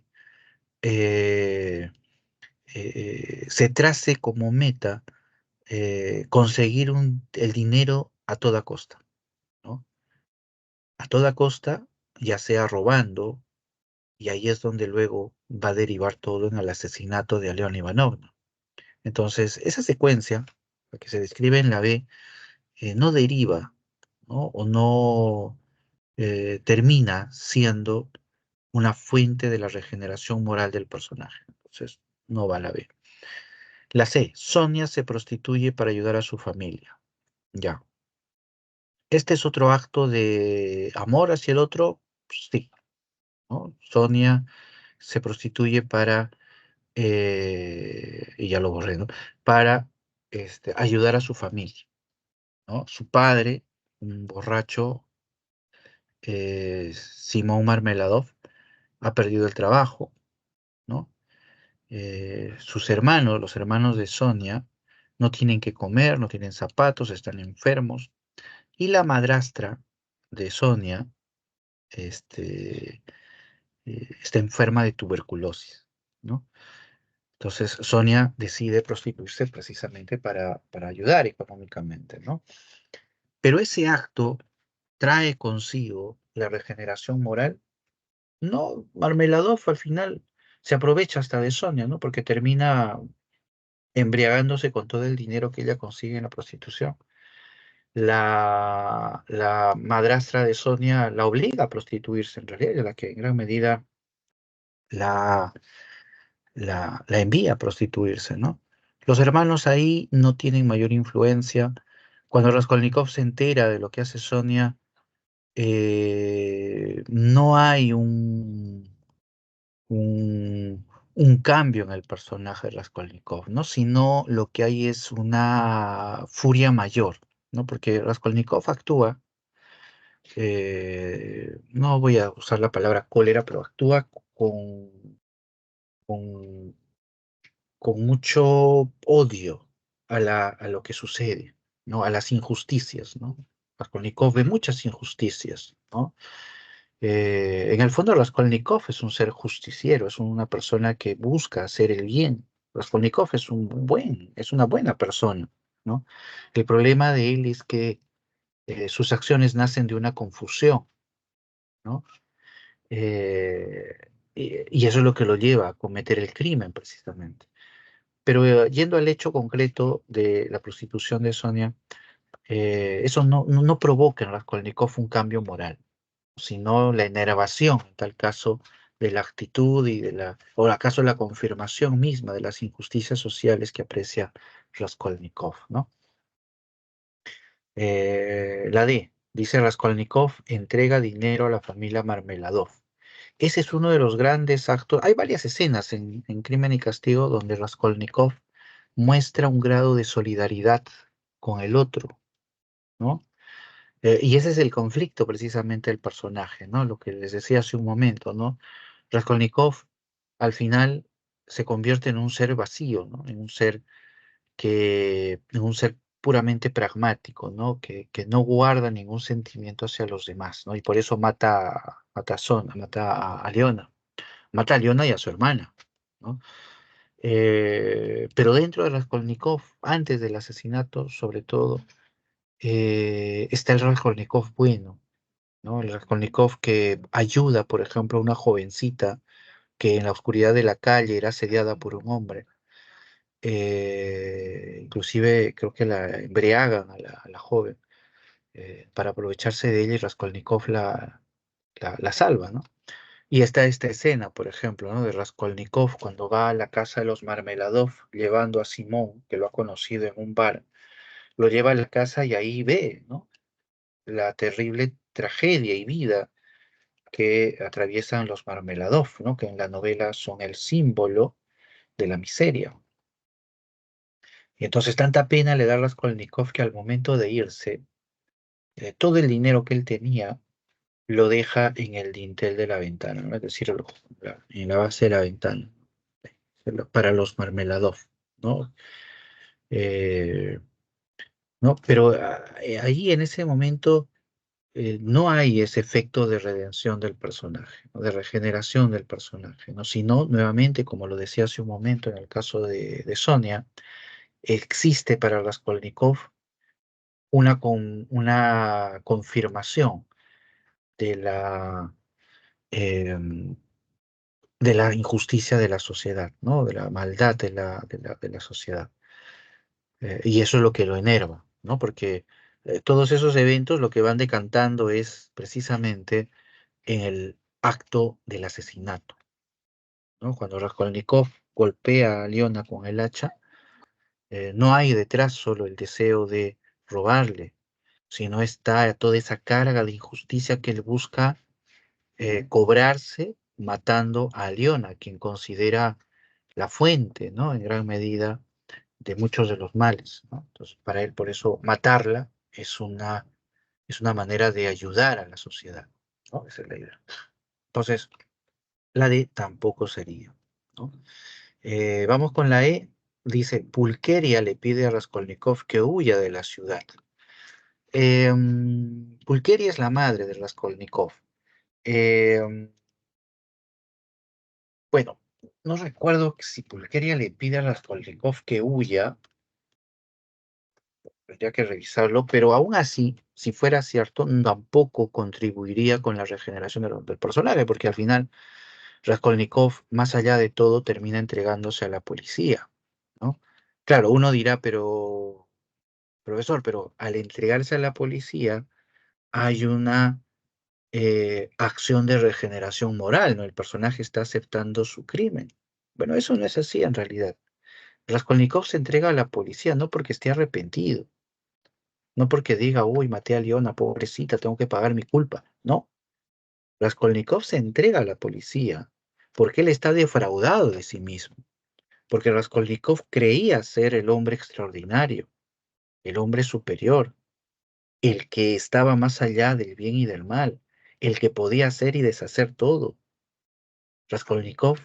se trace como meta conseguir el dinero a toda costa, ¿no? A toda costa, ya sea robando, y ahí es donde luego va a derivar todo en el asesinato de León Ivanovna. Entonces, esa secuencia, la que se describe en la B, no deriva, ¿no? O no termina siendo una fuente de la regeneración moral del personaje. Entonces, no va a la B. La C, Sonia se prostituye para ayudar a su familia. Ya. Este es otro acto de amor hacia el otro, pues sí, ¿no? Sonia se prostituye y ya lo borré, ¿no? Para ayudar a su familia, ¿no? Su padre, un borracho, Simón Marmeladov, ha perdido el trabajo, ¿no? Sus hermanos, los hermanos de Sonia, no tienen que comer, no tienen zapatos, están enfermos. Y la madrastra de Sonia, este, está enferma de tuberculosis, ¿no? Entonces Sonia decide prostituirse precisamente para ayudar económicamente, ¿no? Pero ese acto trae consigo la regeneración moral. No, Marmeladov al final se aprovecha hasta de Sonia, ¿no? Porque termina embriagándose con todo el dinero que ella consigue en la prostitución. La madrastra de Sonia la obliga a prostituirse, en realidad, es la que en gran medida la, la envía a prostituirse, ¿no? Los hermanos ahí no tienen mayor influencia. Cuando Raskolnikov se entera de lo que hace Sonia, no hay un cambio en el personaje de Raskolnikov, ¿no? Sino lo que hay es una furia mayor, ¿no? Porque Raskolnikov actúa, no voy a usar la palabra cólera, pero actúa con, con mucho odio a lo que sucede, ¿no? A las injusticias, ¿no? Raskolnikov ve muchas injusticias, ¿no? En el fondo, Raskolnikov es un ser justiciero, es una persona que busca hacer el bien. Raskolnikov es una buena persona, ¿no? El problema de él es que sus acciones nacen de una confusión, ¿no? Y eso es lo que lo lleva a cometer el crimen, precisamente. Pero yendo al hecho concreto de la prostitución de Sonia, eso no provoca en Raskolnikov un cambio moral, sino la enervación, en tal caso, de la actitud o acaso la confirmación misma de las injusticias sociales que aprecia Raskolnikov, ¿no? La D, dice Raskolnikov, entrega dinero a la familia Marmeladov. Ese es uno de los grandes actos. Hay varias escenas en Crimen y Castigo donde Raskolnikov muestra un grado de solidaridad con el otro, ¿no? Y ese es el conflicto precisamente del personaje, ¿no? Lo que les decía hace un momento, ¿no? Raskolnikov al final se convierte en un ser vacío, ¿no? En un ser puramente pragmático, ¿no? Que no guarda ningún sentimiento hacia los demás, ¿no? Y por eso mata a Leona, mata a Leona y a su hermana, ¿no? Pero dentro de Raskolnikov, antes del asesinato, sobre todo, está el Raskolnikov bueno, ¿no? El Raskolnikov que ayuda, por ejemplo, a una jovencita que en la oscuridad de la calle era asediada por un hombre. Inclusive creo que la embriagan a la joven para aprovecharse de ella y Raskolnikov la salva, ¿no? Y está esta escena, por ejemplo, ¿no? De Raskolnikov cuando va a la casa de los Marmeladov llevando a Simón, que lo ha conocido en un bar, lo lleva a la casa y ahí ve, ¿no? La terrible tragedia y vida que atraviesan los Marmeladov, ¿no? Que en la novela son el símbolo de la miseria. Y entonces tanta pena le da a Raskolnikov que al momento de irse, todo el dinero que él tenía lo deja en el dintel de la ventana, ¿no? Es decir, en la base de la ventana, para los Marmeladov, ¿no? Eh, ¿No? Pero ahí en ese momento no hay ese efecto de redención del personaje, ¿no? De regeneración del personaje, ¿no? Sino, nuevamente, como lo decía hace un momento en el caso de Sonia, existe para Raskolnikov una confirmación de em, de la injusticia de la sociedad, ¿no? De la maldad de la sociedad. Y eso es lo que lo enerva, ¿no? Porque todos esos eventos lo que van decantando es precisamente en el acto del asesinato, ¿no? Cuando Raskolnikov golpea a Leona con el hacha, no hay detrás solo el deseo de robarle, sino está toda esa carga de injusticia que él busca cobrarse matando a Leona, quien considera la fuente, ¿no? En gran medida de muchos de los males, ¿no? Entonces, para él, por eso, matarla es una manera de ayudar a la sociedad, ¿no? Esa es la idea. Entonces, la D tampoco sería, ¿no? Vamos con la E. Dice, Pulqueria le pide a Raskolnikov que huya de la ciudad. Pulqueria es la madre de Raskolnikov. Em, bueno, no recuerdo si Pulqueria le pide a Raskolnikov que huya, tendría que revisarlo, pero aún así, si fuera cierto, tampoco contribuiría con la regeneración del personaje, porque al final Raskolnikov, más allá de todo, termina entregándose a la policía, ¿no? Claro, uno dirá, pero, profesor, pero al entregarse a la policía hay una acción de regeneración moral, ¿no? El personaje está aceptando su crimen. Bueno, eso no es así en realidad. Raskolnikov se entrega a la policía no porque esté arrepentido, no porque diga, uy, maté a Leona, pobrecita, tengo que pagar mi culpa. No, Raskolnikov se entrega a la policía porque él está defraudado de sí mismo, porque Raskolnikov creía ser el hombre extraordinario, el hombre superior, el que estaba más allá del bien y del mal, el que podía hacer y deshacer todo. Raskolnikov,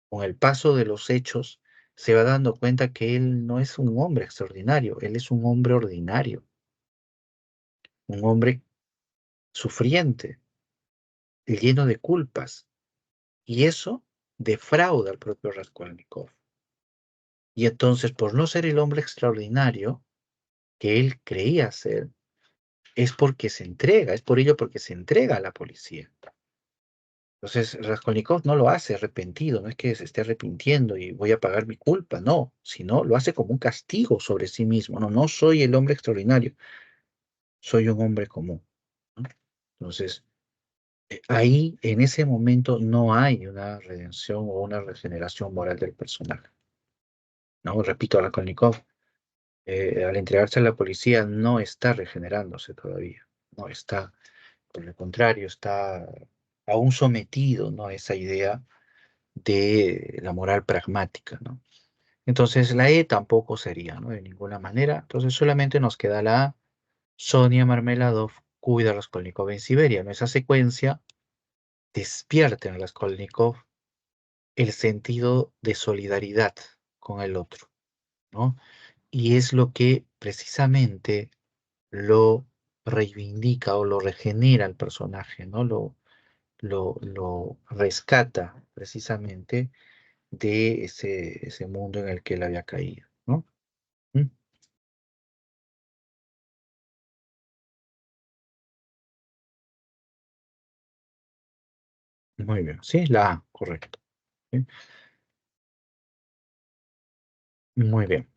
con el paso de los hechos, se va dando cuenta que él no es un hombre extraordinario, él es un hombre ordinario, un hombre sufriente, lleno de culpas, y eso defrauda al propio Raskolnikov. Y entonces, por no ser el hombre extraordinario que él creía ser, es porque se entrega, es por ello porque se entrega a la policía. Entonces, Raskolnikov no lo hace arrepentido, no es que se esté arrepintiendo y voy a pagar mi culpa, no, sino lo hace como un castigo sobre sí mismo. No, no soy el hombre extraordinario, soy un hombre común, ¿no? Entonces, ahí, en ese momento, no hay una redención o una regeneración moral del personaje, ¿no? Repito, Raskolnikov, al entregarse a la policía, no está regenerándose todavía, no está, por el contrario, está aún sometido, ¿no? A esa idea de la moral pragmática, ¿no? Entonces la E tampoco sería, ¿no? De ninguna manera. Entonces solamente nos queda la A. Sonia Marmeladov cuida a Raskolnikov en Siberia, ¿no? Esa secuencia despierta en Raskolnikov el sentido de solidaridad con el otro, ¿no? Y es lo que precisamente lo reivindica o lo regenera el personaje, ¿no? Lo rescata precisamente de ese mundo en el que él había caído, ¿no? ¿Mm? Muy bien, sí, la A, correcto. ¿Sí? Muy bien.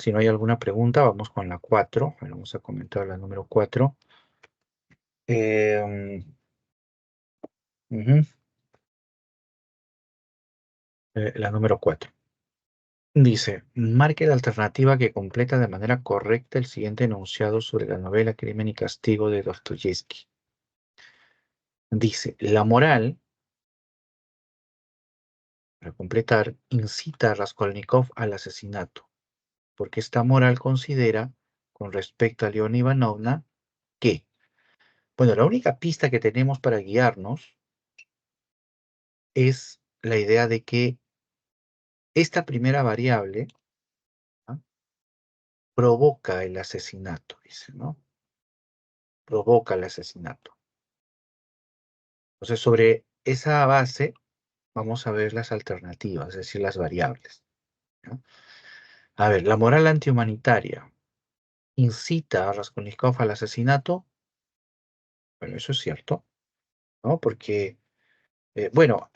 Si no hay alguna pregunta, vamos con la 4. Bueno, vamos a comentar la número 4. Ujú, la número 4. Dice, marque la alternativa que completa de manera correcta el siguiente enunciado sobre la novela Crimen y Castigo de Dostoyevsky. Dice, la moral, para completar, incita a Raskolnikov al asesinato, porque esta moral considera, con respecto a Leona Ivanovna, que, bueno, la única pista que tenemos para guiarnos es la idea de que esta primera variable, ¿ah?, provoca el asesinato, dice, ¿no? Provoca el asesinato. Entonces, sobre esa base, vamos a ver las alternativas, es decir, las variables, ¿no? A ver, la moral antihumanitaria incita a Raskolnikov al asesinato. Bueno, eso es cierto, ¿no? Porque, bueno,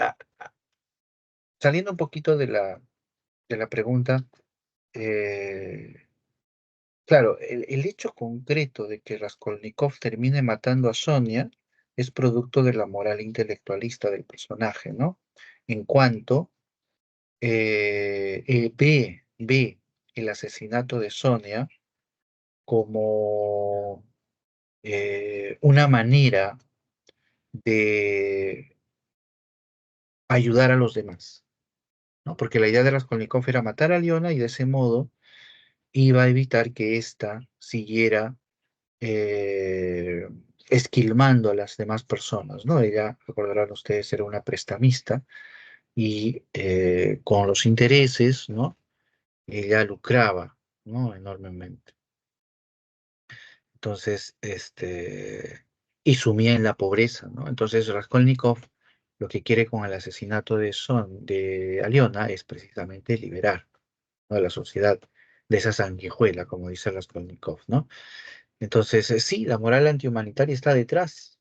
saliendo un poquito de la pregunta, eh, claro, el hecho concreto de que Raskolnikov termine matando a Sonia es producto de la moral intelectualista del personaje, ¿no? En cuanto ve el asesinato de Sonia como una manera de ayudar a los demás, ¿no? Porque la idea de Raskolnikov era matar a Leona y de ese modo iba a evitar que ésta siguiera eh, esquilmando a las demás personas, ¿no? Ella, recordarán ustedes, era una prestamista y con los intereses, ¿no? Ella lucraba, ¿no? Enormemente. Entonces, y sumía en la pobreza, ¿no? Entonces, Raskolnikov lo que quiere con el asesinato de Aliona es precisamente liberar, ¿no?, a la sociedad de esa sanguijuela, como dice Raskolnikov, ¿no? Entonces, sí, la moral antihumanitaria está detrás,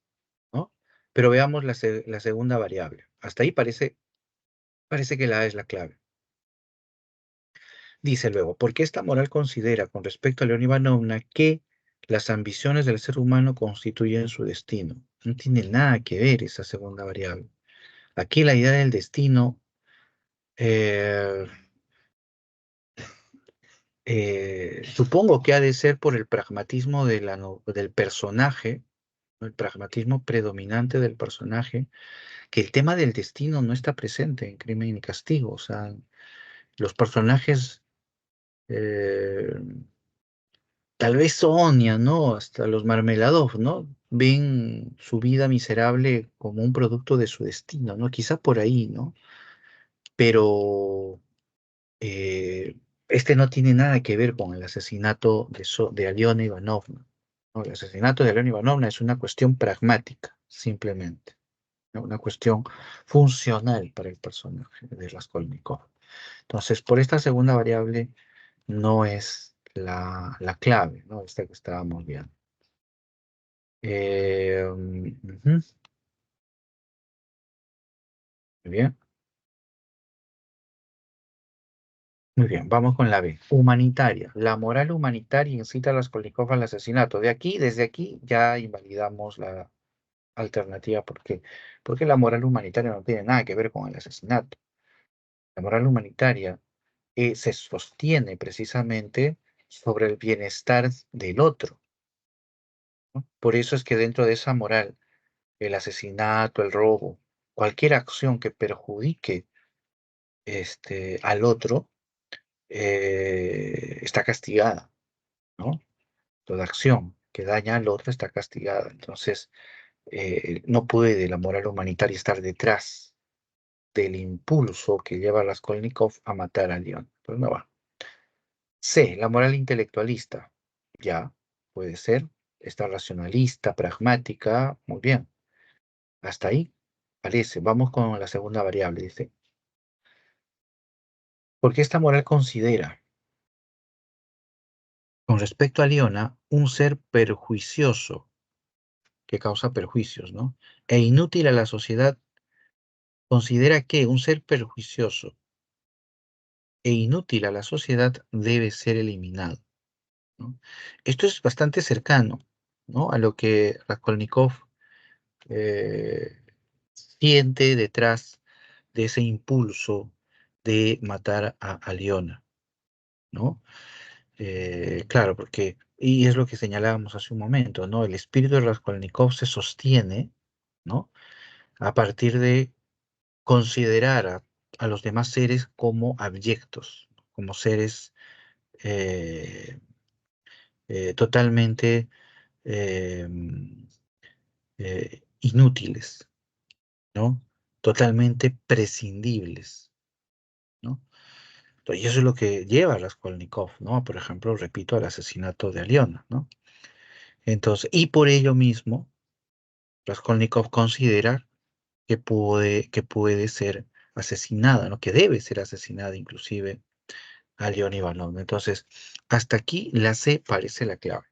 ¿no? Pero veamos la segunda variable. Hasta ahí parece que la A es la clave. Dice luego, porque esta moral considera con respecto a León Ivanovna que las ambiciones del ser humano constituyen su destino. No tiene nada que ver esa segunda variable. Aquí la idea del destino, eh, supongo que ha de ser por el pragmatismo del personaje, ¿no?, el pragmatismo predominante del personaje, que el tema del destino no está presente en Crimen y Castigo. O sea, los personajes, eh, tal vez Sonia, ¿no? Hasta los Marmeladov, ¿no? Ven su vida miserable como un producto de su destino, ¿no? Quizá por ahí, ¿no? Pero este no tiene nada que ver con el asesinato de Aliona Ivanovna, ¿no? El asesinato de Aliona Ivanovna es una cuestión pragmática, simplemente, ¿no? Una cuestión funcional para el personaje de Raskolnikov. Entonces, por esta segunda variable no es la clave, ¿no? Esta que estábamos viendo. Ujú, muy bien, muy bien. Vamos con la B. Humanitaria. La moral humanitaria incita a Raskolnikov al asesinato. Desde aquí, ya invalidamos la alternativa. ¿Por qué? Porque la moral humanitaria no tiene nada que ver con el asesinato. La moral humanitaria se sostiene precisamente sobre el bienestar del otro, ¿no? Por eso es que dentro de esa moral, el asesinato, el robo, cualquier acción que perjudique al otro, está castigada, ¿no? Toda acción que daña al otro está castigada. Entonces, no puede la moral humanitaria estar detrás del impulso que lleva a Raskolnikov a matar a León. Pues no va. C, la moral intelectualista. Ya, puede ser. Está racionalista, pragmática, muy bien. Hasta ahí parece. Vamos con la segunda variable, dice. Porque esta moral considera, con respecto a Liona, un ser perjuicioso que causa perjuicios, ¿no? E inútil a la sociedad, considera que un ser perjuicioso e inútil a la sociedad debe ser eliminado, ¿no? Esto es bastante cercano, ¿no? A lo que Raskolnikov eh, siente detrás de ese impulso de matar a Leona, ¿no? Claro, porque, y es lo que señalábamos hace un momento, ¿no? El espíritu de Raskolnikov se sostiene, ¿no? A partir de considerar a los demás seres como abyectos, como seres eh, totalmente eh, inútiles, ¿no? Totalmente prescindibles, ¿no? Y eso es lo que lleva a Raskolnikov, ¿no? Por ejemplo, repito, al asesinato de Aliona, ¿no? Entonces, y por ello mismo, Raskolnikov considera que puede ser asesinada, ¿no? Que debe ser asesinada inclusive a León Ivanov. Entonces, hasta aquí la C parece la clave,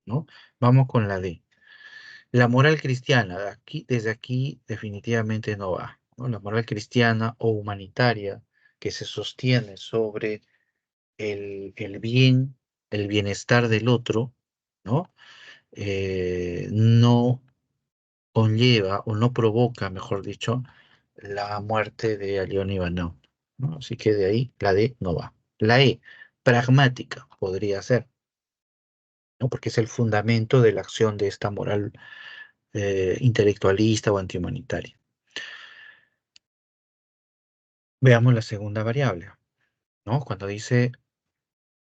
¿no? Vamos con la D. La moral cristiana, desde aquí definitivamente no va, ¿no? La moral cristiana o humanitaria que se sostiene sobre el bien, el bienestar del otro, ¿no? No conlleva o no provoca, mejor dicho, la muerte de Alión Ivanov, ¿no? Así que de ahí la D no va. La E, pragmática, podría ser, ¿no? Porque es el fundamento de la acción de esta moral intelectualista o antihumanitaria. Veamos la segunda variable, ¿no? Cuando dice,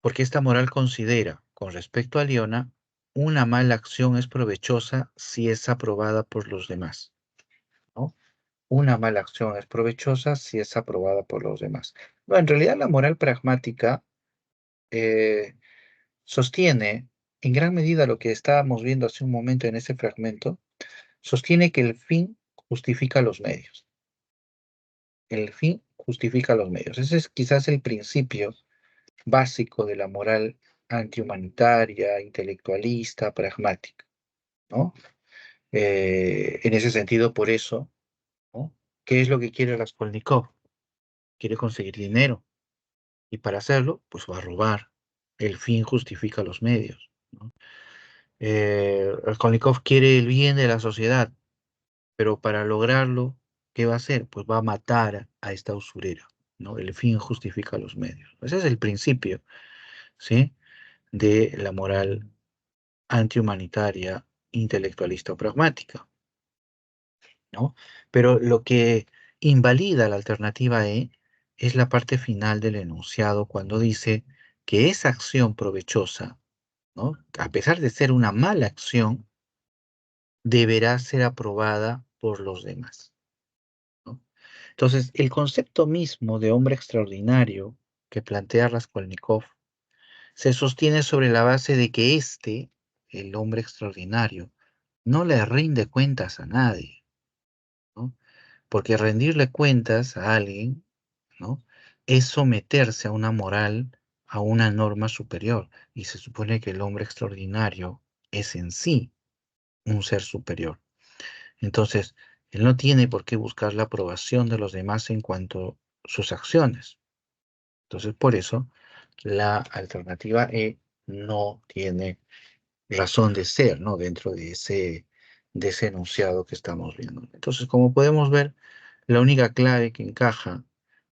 porque esta moral considera, con respecto a Liona, una mala acción es provechosa si es aprobada por los demás, ¿no? Una mala acción es provechosa si es aprobada por los demás. No, en realidad la moral pragmática eh, sostiene en gran medida lo que estábamos viendo hace un momento en ese fragmento, sostiene que el fin justifica los medios. El fin justifica los medios. Ese es quizás el principio básico de la moral antihumanitaria, intelectualista, pragmática, ¿no? En ese sentido, por eso, ¿no? ¿Qué es lo que quiere Raskolnikov? Quiere conseguir dinero y para hacerlo, pues va a robar. El fin justifica los medios, ¿no? Raskolnikov quiere el bien de la sociedad, pero para lograrlo, ¿qué va a hacer? Pues va a matar a esta usurera, ¿no? El fin justifica los medios. Ese es el principio, ¿sí? De la moral antihumanitaria, intelectualista o pragmática, ¿no? Pero lo que invalida la alternativa E es la parte final del enunciado cuando dice que esa acción provechosa, ¿no? A pesar de ser una mala acción, deberá ser aprobada por los demás, ¿no? Entonces, el concepto mismo de hombre extraordinario que plantea Raskolnikov se sostiene sobre la base de que el hombre extraordinario, no le rinde cuentas a nadie, ¿no? Porque rendirle cuentas a alguien, ¿no? Es someterse a una moral, a una norma superior, y se supone que el hombre extraordinario es en sí un ser superior. Entonces, él no tiene por qué buscar la aprobación de los demás en cuanto a sus acciones. Entonces, por eso, la alternativa E no tiene razón de ser, ¿no? Dentro de ese enunciado que estamos viendo. Entonces, como podemos ver, la única clave que encaja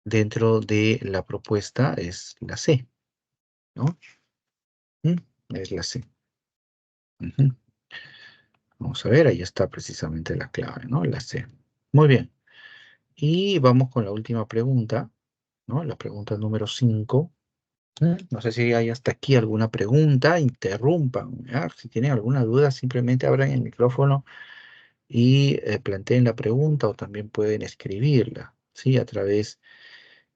dentro de la propuesta es la C, ¿no? ¿Mm? Es la C. Ujú. Vamos a ver, ahí está precisamente la clave, ¿no? La C. Muy bien. Y vamos con la última pregunta, ¿no? La pregunta número 5. No sé si hay hasta aquí alguna pregunta, interrumpan, ¿ya? Si tienen alguna duda, simplemente abran el micrófono y planteen la pregunta o también pueden escribirla, ¿sí? A través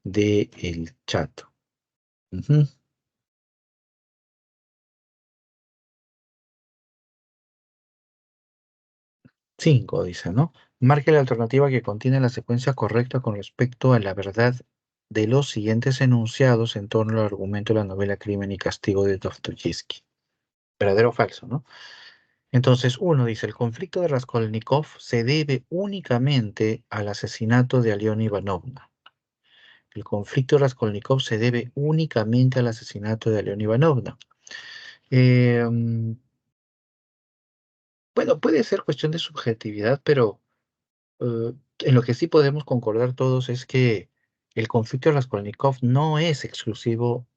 del chat. Ujú. 5 dice, ¿no? Marque la alternativa que contiene la secuencia correcta con respecto a la verdad de los siguientes enunciados en torno al argumento de la novela Crimen y Castigo de Dostoyevsky. ¿Verdadero o falso, no? Entonces, uno dice, el conflicto de Raskolnikov se debe únicamente al asesinato de Aliona Ivanovna. El conflicto de Raskolnikov se debe únicamente al asesinato de Aliona Ivanovna. Eh, mm, bueno, puede ser cuestión de subjetividad, pero en lo que sí podemos concordar todos es que el conflicto de Raskolnikov no es exclusivo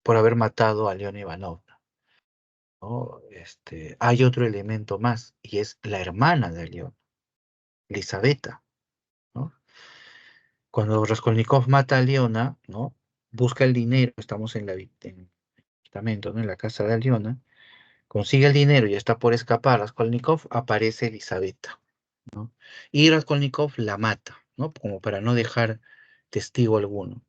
por haber matado a Aliona Ivanovna, ¿no? Hay otro elemento más, y es la hermana de Aliona, Lisaveta, ¿no? Cuando Raskolnikov mata a Leona, ¿no? Busca el dinero, estamos en el apartamento, ¿no? En la casa de Aliona, consigue el dinero y está por escapar Raskolnikov, aparece Elisaveta, ¿no? Y Raskolnikov la mata, ¿no? Como para no dejar testigo alguno.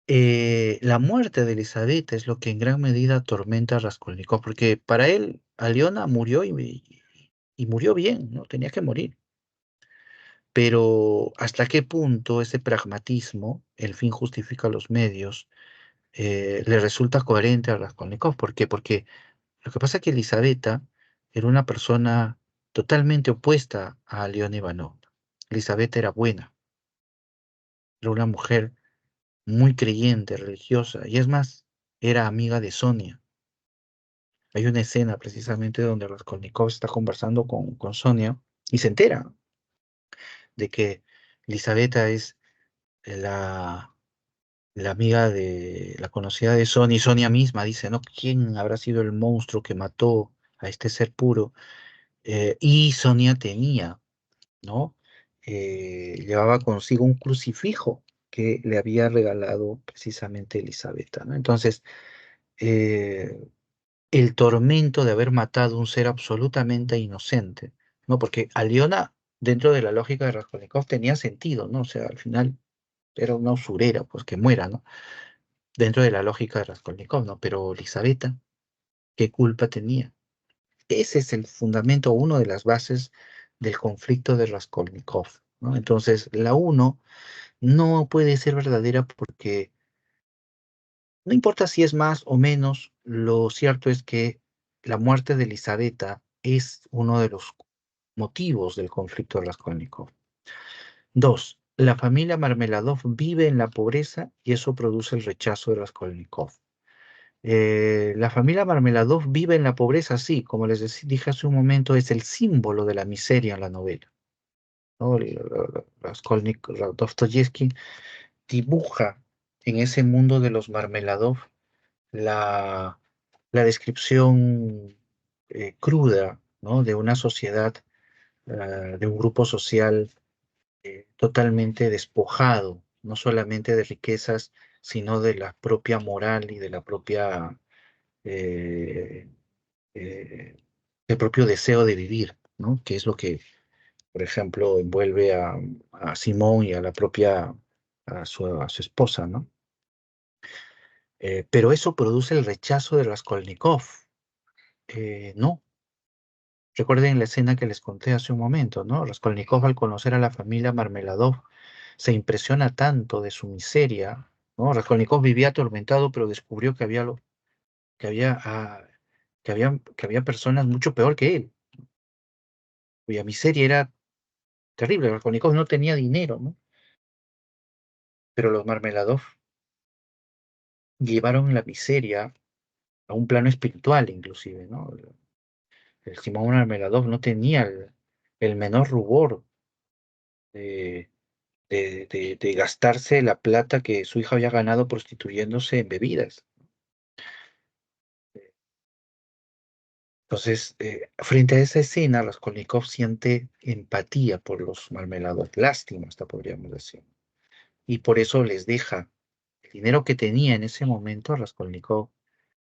La muerte de Elisaveta es lo que en gran medida atormenta a Raskolnikov, porque para él, Aliona murió y murió bien, ¿no? Tenía que morir. Pero ¿hasta qué punto ese pragmatismo, el fin justifica los medios, le resulta coherente a Raskolnikov? ¿Por qué? Porque lo que pasa es que Elisaveta era una persona totalmente opuesta a León Ivanov. Elisaveta era buena, era una mujer muy creyente, religiosa, y es más, era amiga de Sonia. Hay una escena precisamente donde Raskolnikov está conversando con Sonia y se entera de que Elisaveta es la la amiga de la conocida de Sonia, y Sonia misma dice, ¿no? ¿Quién habrá sido el monstruo que mató a este ser puro? Y Sonia tenía, ¿no? Llevaba consigo un crucifijo que le había regalado precisamente Elisabetta, ¿no? Entonces, eh, el tormento de haber matado un ser absolutamente inocente, ¿no? Porque Aliona, dentro de la lógica de Raskolnikov, tenía sentido, ¿no? O sea, al final era una usurera, pues que muera, ¿no? Dentro de la lógica de Raskolnikov, ¿no? Pero Elisaveta, ¿qué culpa tenía? Ese es el fundamento, una de las bases del conflicto de Raskolnikov, ¿no? Entonces, la uno no puede ser verdadera porque no importa si es más o menos, lo cierto es que la muerte de Elisaveta es uno de los motivos del conflicto de Raskolnikov. Dos, la familia Marmeladov vive en la pobreza y eso produce el rechazo de Raskolnikov. La familia Marmeladov vive en la pobreza, sí, como les dije hace un momento, es el símbolo de la miseria en la novela, ¿no? Dostoyevsky dibuja en ese mundo de los Marmeladov la, la descripción cruda, ¿no? De una sociedad, de un grupo social totalmente despojado, no solamente de riquezas, sino de la propia moral y de la propia eh, eh, el propio deseo de vivir, ¿no? Que es lo que, por ejemplo, envuelve a Simón y a la propia, a su esposa, ¿no? Pero eso produce el rechazo de Raskolnikov. No. Recuerden la escena que les conté hace un momento, ¿no? Raskolnikov, al conocer a la familia Marmeladov, se impresiona tanto de su miseria, ¿no? Raskolnikov vivía atormentado, pero descubrió que había, que había personas mucho peor que él, cuya miseria era terrible. Raskolnikov no tenía dinero, ¿no? Pero los Marmeladov llevaron la miseria a un plano espiritual, inclusive, ¿no? El Simón Marmeladov no tenía el menor rubor de, de gastarse la plata que su hija había ganado prostituyéndose en bebidas. Entonces, frente a esa escena, Raskolnikov siente empatía por los Marmeladov, lástima, hasta podríamos decir. Y por eso les deja el dinero que tenía en ese momento a Raskolnikov,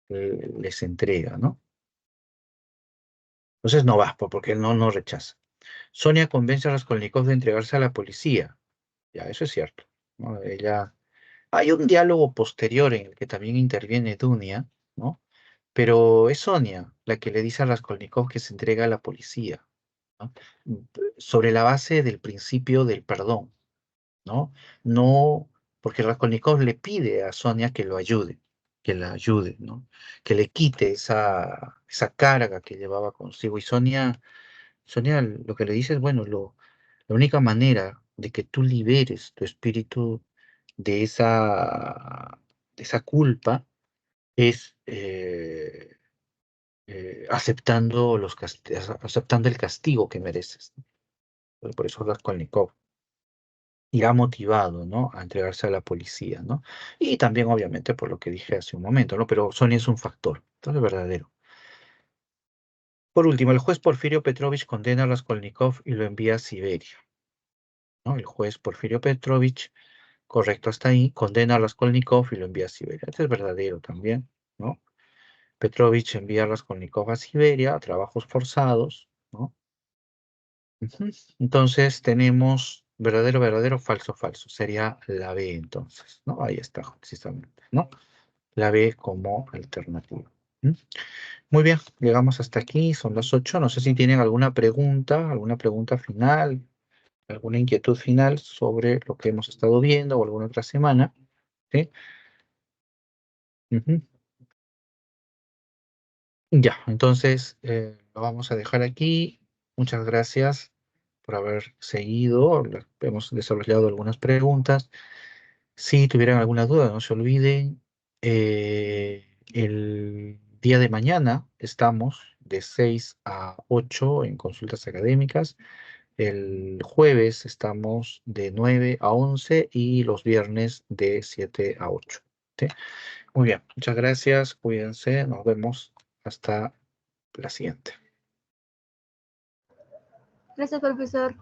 les entrega, ¿no? Entonces no va, porque él no rechaza. Sonia convence a Raskolnikov de entregarse a la policía. Ya, eso es cierto, ¿no? Ella... Hay un diálogo posterior en el que también interviene Dunia, ¿no? Pero es Sonia la que le dice a Raskolnikov que se entrega a la policía, ¿no? Sobre la base del principio del perdón, ¿no? No, porque Raskolnikov le pide a Sonia que lo ayude, que la ayude, ¿no? Que le quite esa carga que llevaba consigo. Y Sonia lo que le dice es, bueno, la única manera de que tú liberes tu espíritu de esa culpa es aceptando aceptando el castigo que mereces, ¿no? Por eso Raskolnikov irá motivado, ¿no? A entregarse a la policía, ¿no? Y también, obviamente, por lo que dije hace un momento, ¿no? Pero Sonia es un factor, entonces verdadero. Por último, el juez Porfirio Petrovich condena a Raskolnikov y lo envía a Siberia, ¿no? El juez Porfirio Petrovich, correcto hasta ahí, condena a Raskolnikov y lo envía a Siberia. Este es verdadero también, ¿no? Petrovich envía a Raskolnikov a Siberia a trabajos forzados, ¿no? Ujú. Entonces tenemos verdadero, verdadero, falso, falso. Sería la B entonces, ¿no? Ahí está, precisamente, ¿no? La B como alternativa. ¿Mm? Muy bien, llegamos hasta aquí, son las 8. No sé si tienen alguna pregunta final, alguna inquietud final sobre lo que hemos estado viendo o alguna otra semana. ¿Sí? Ujú. Ya, entonces lo vamos a dejar aquí. Muchas gracias por haber seguido. Hemos desarrollado algunas preguntas. Si tuvieran alguna duda, no se olviden. El día de mañana estamos de 6 a 8 en consultas académicas. El jueves estamos de 9 a 11 y los viernes de 7 a 8. ¿Sí? Muy bien, muchas gracias. Cuídense. Nos vemos hasta la siguiente. Gracias, profesor.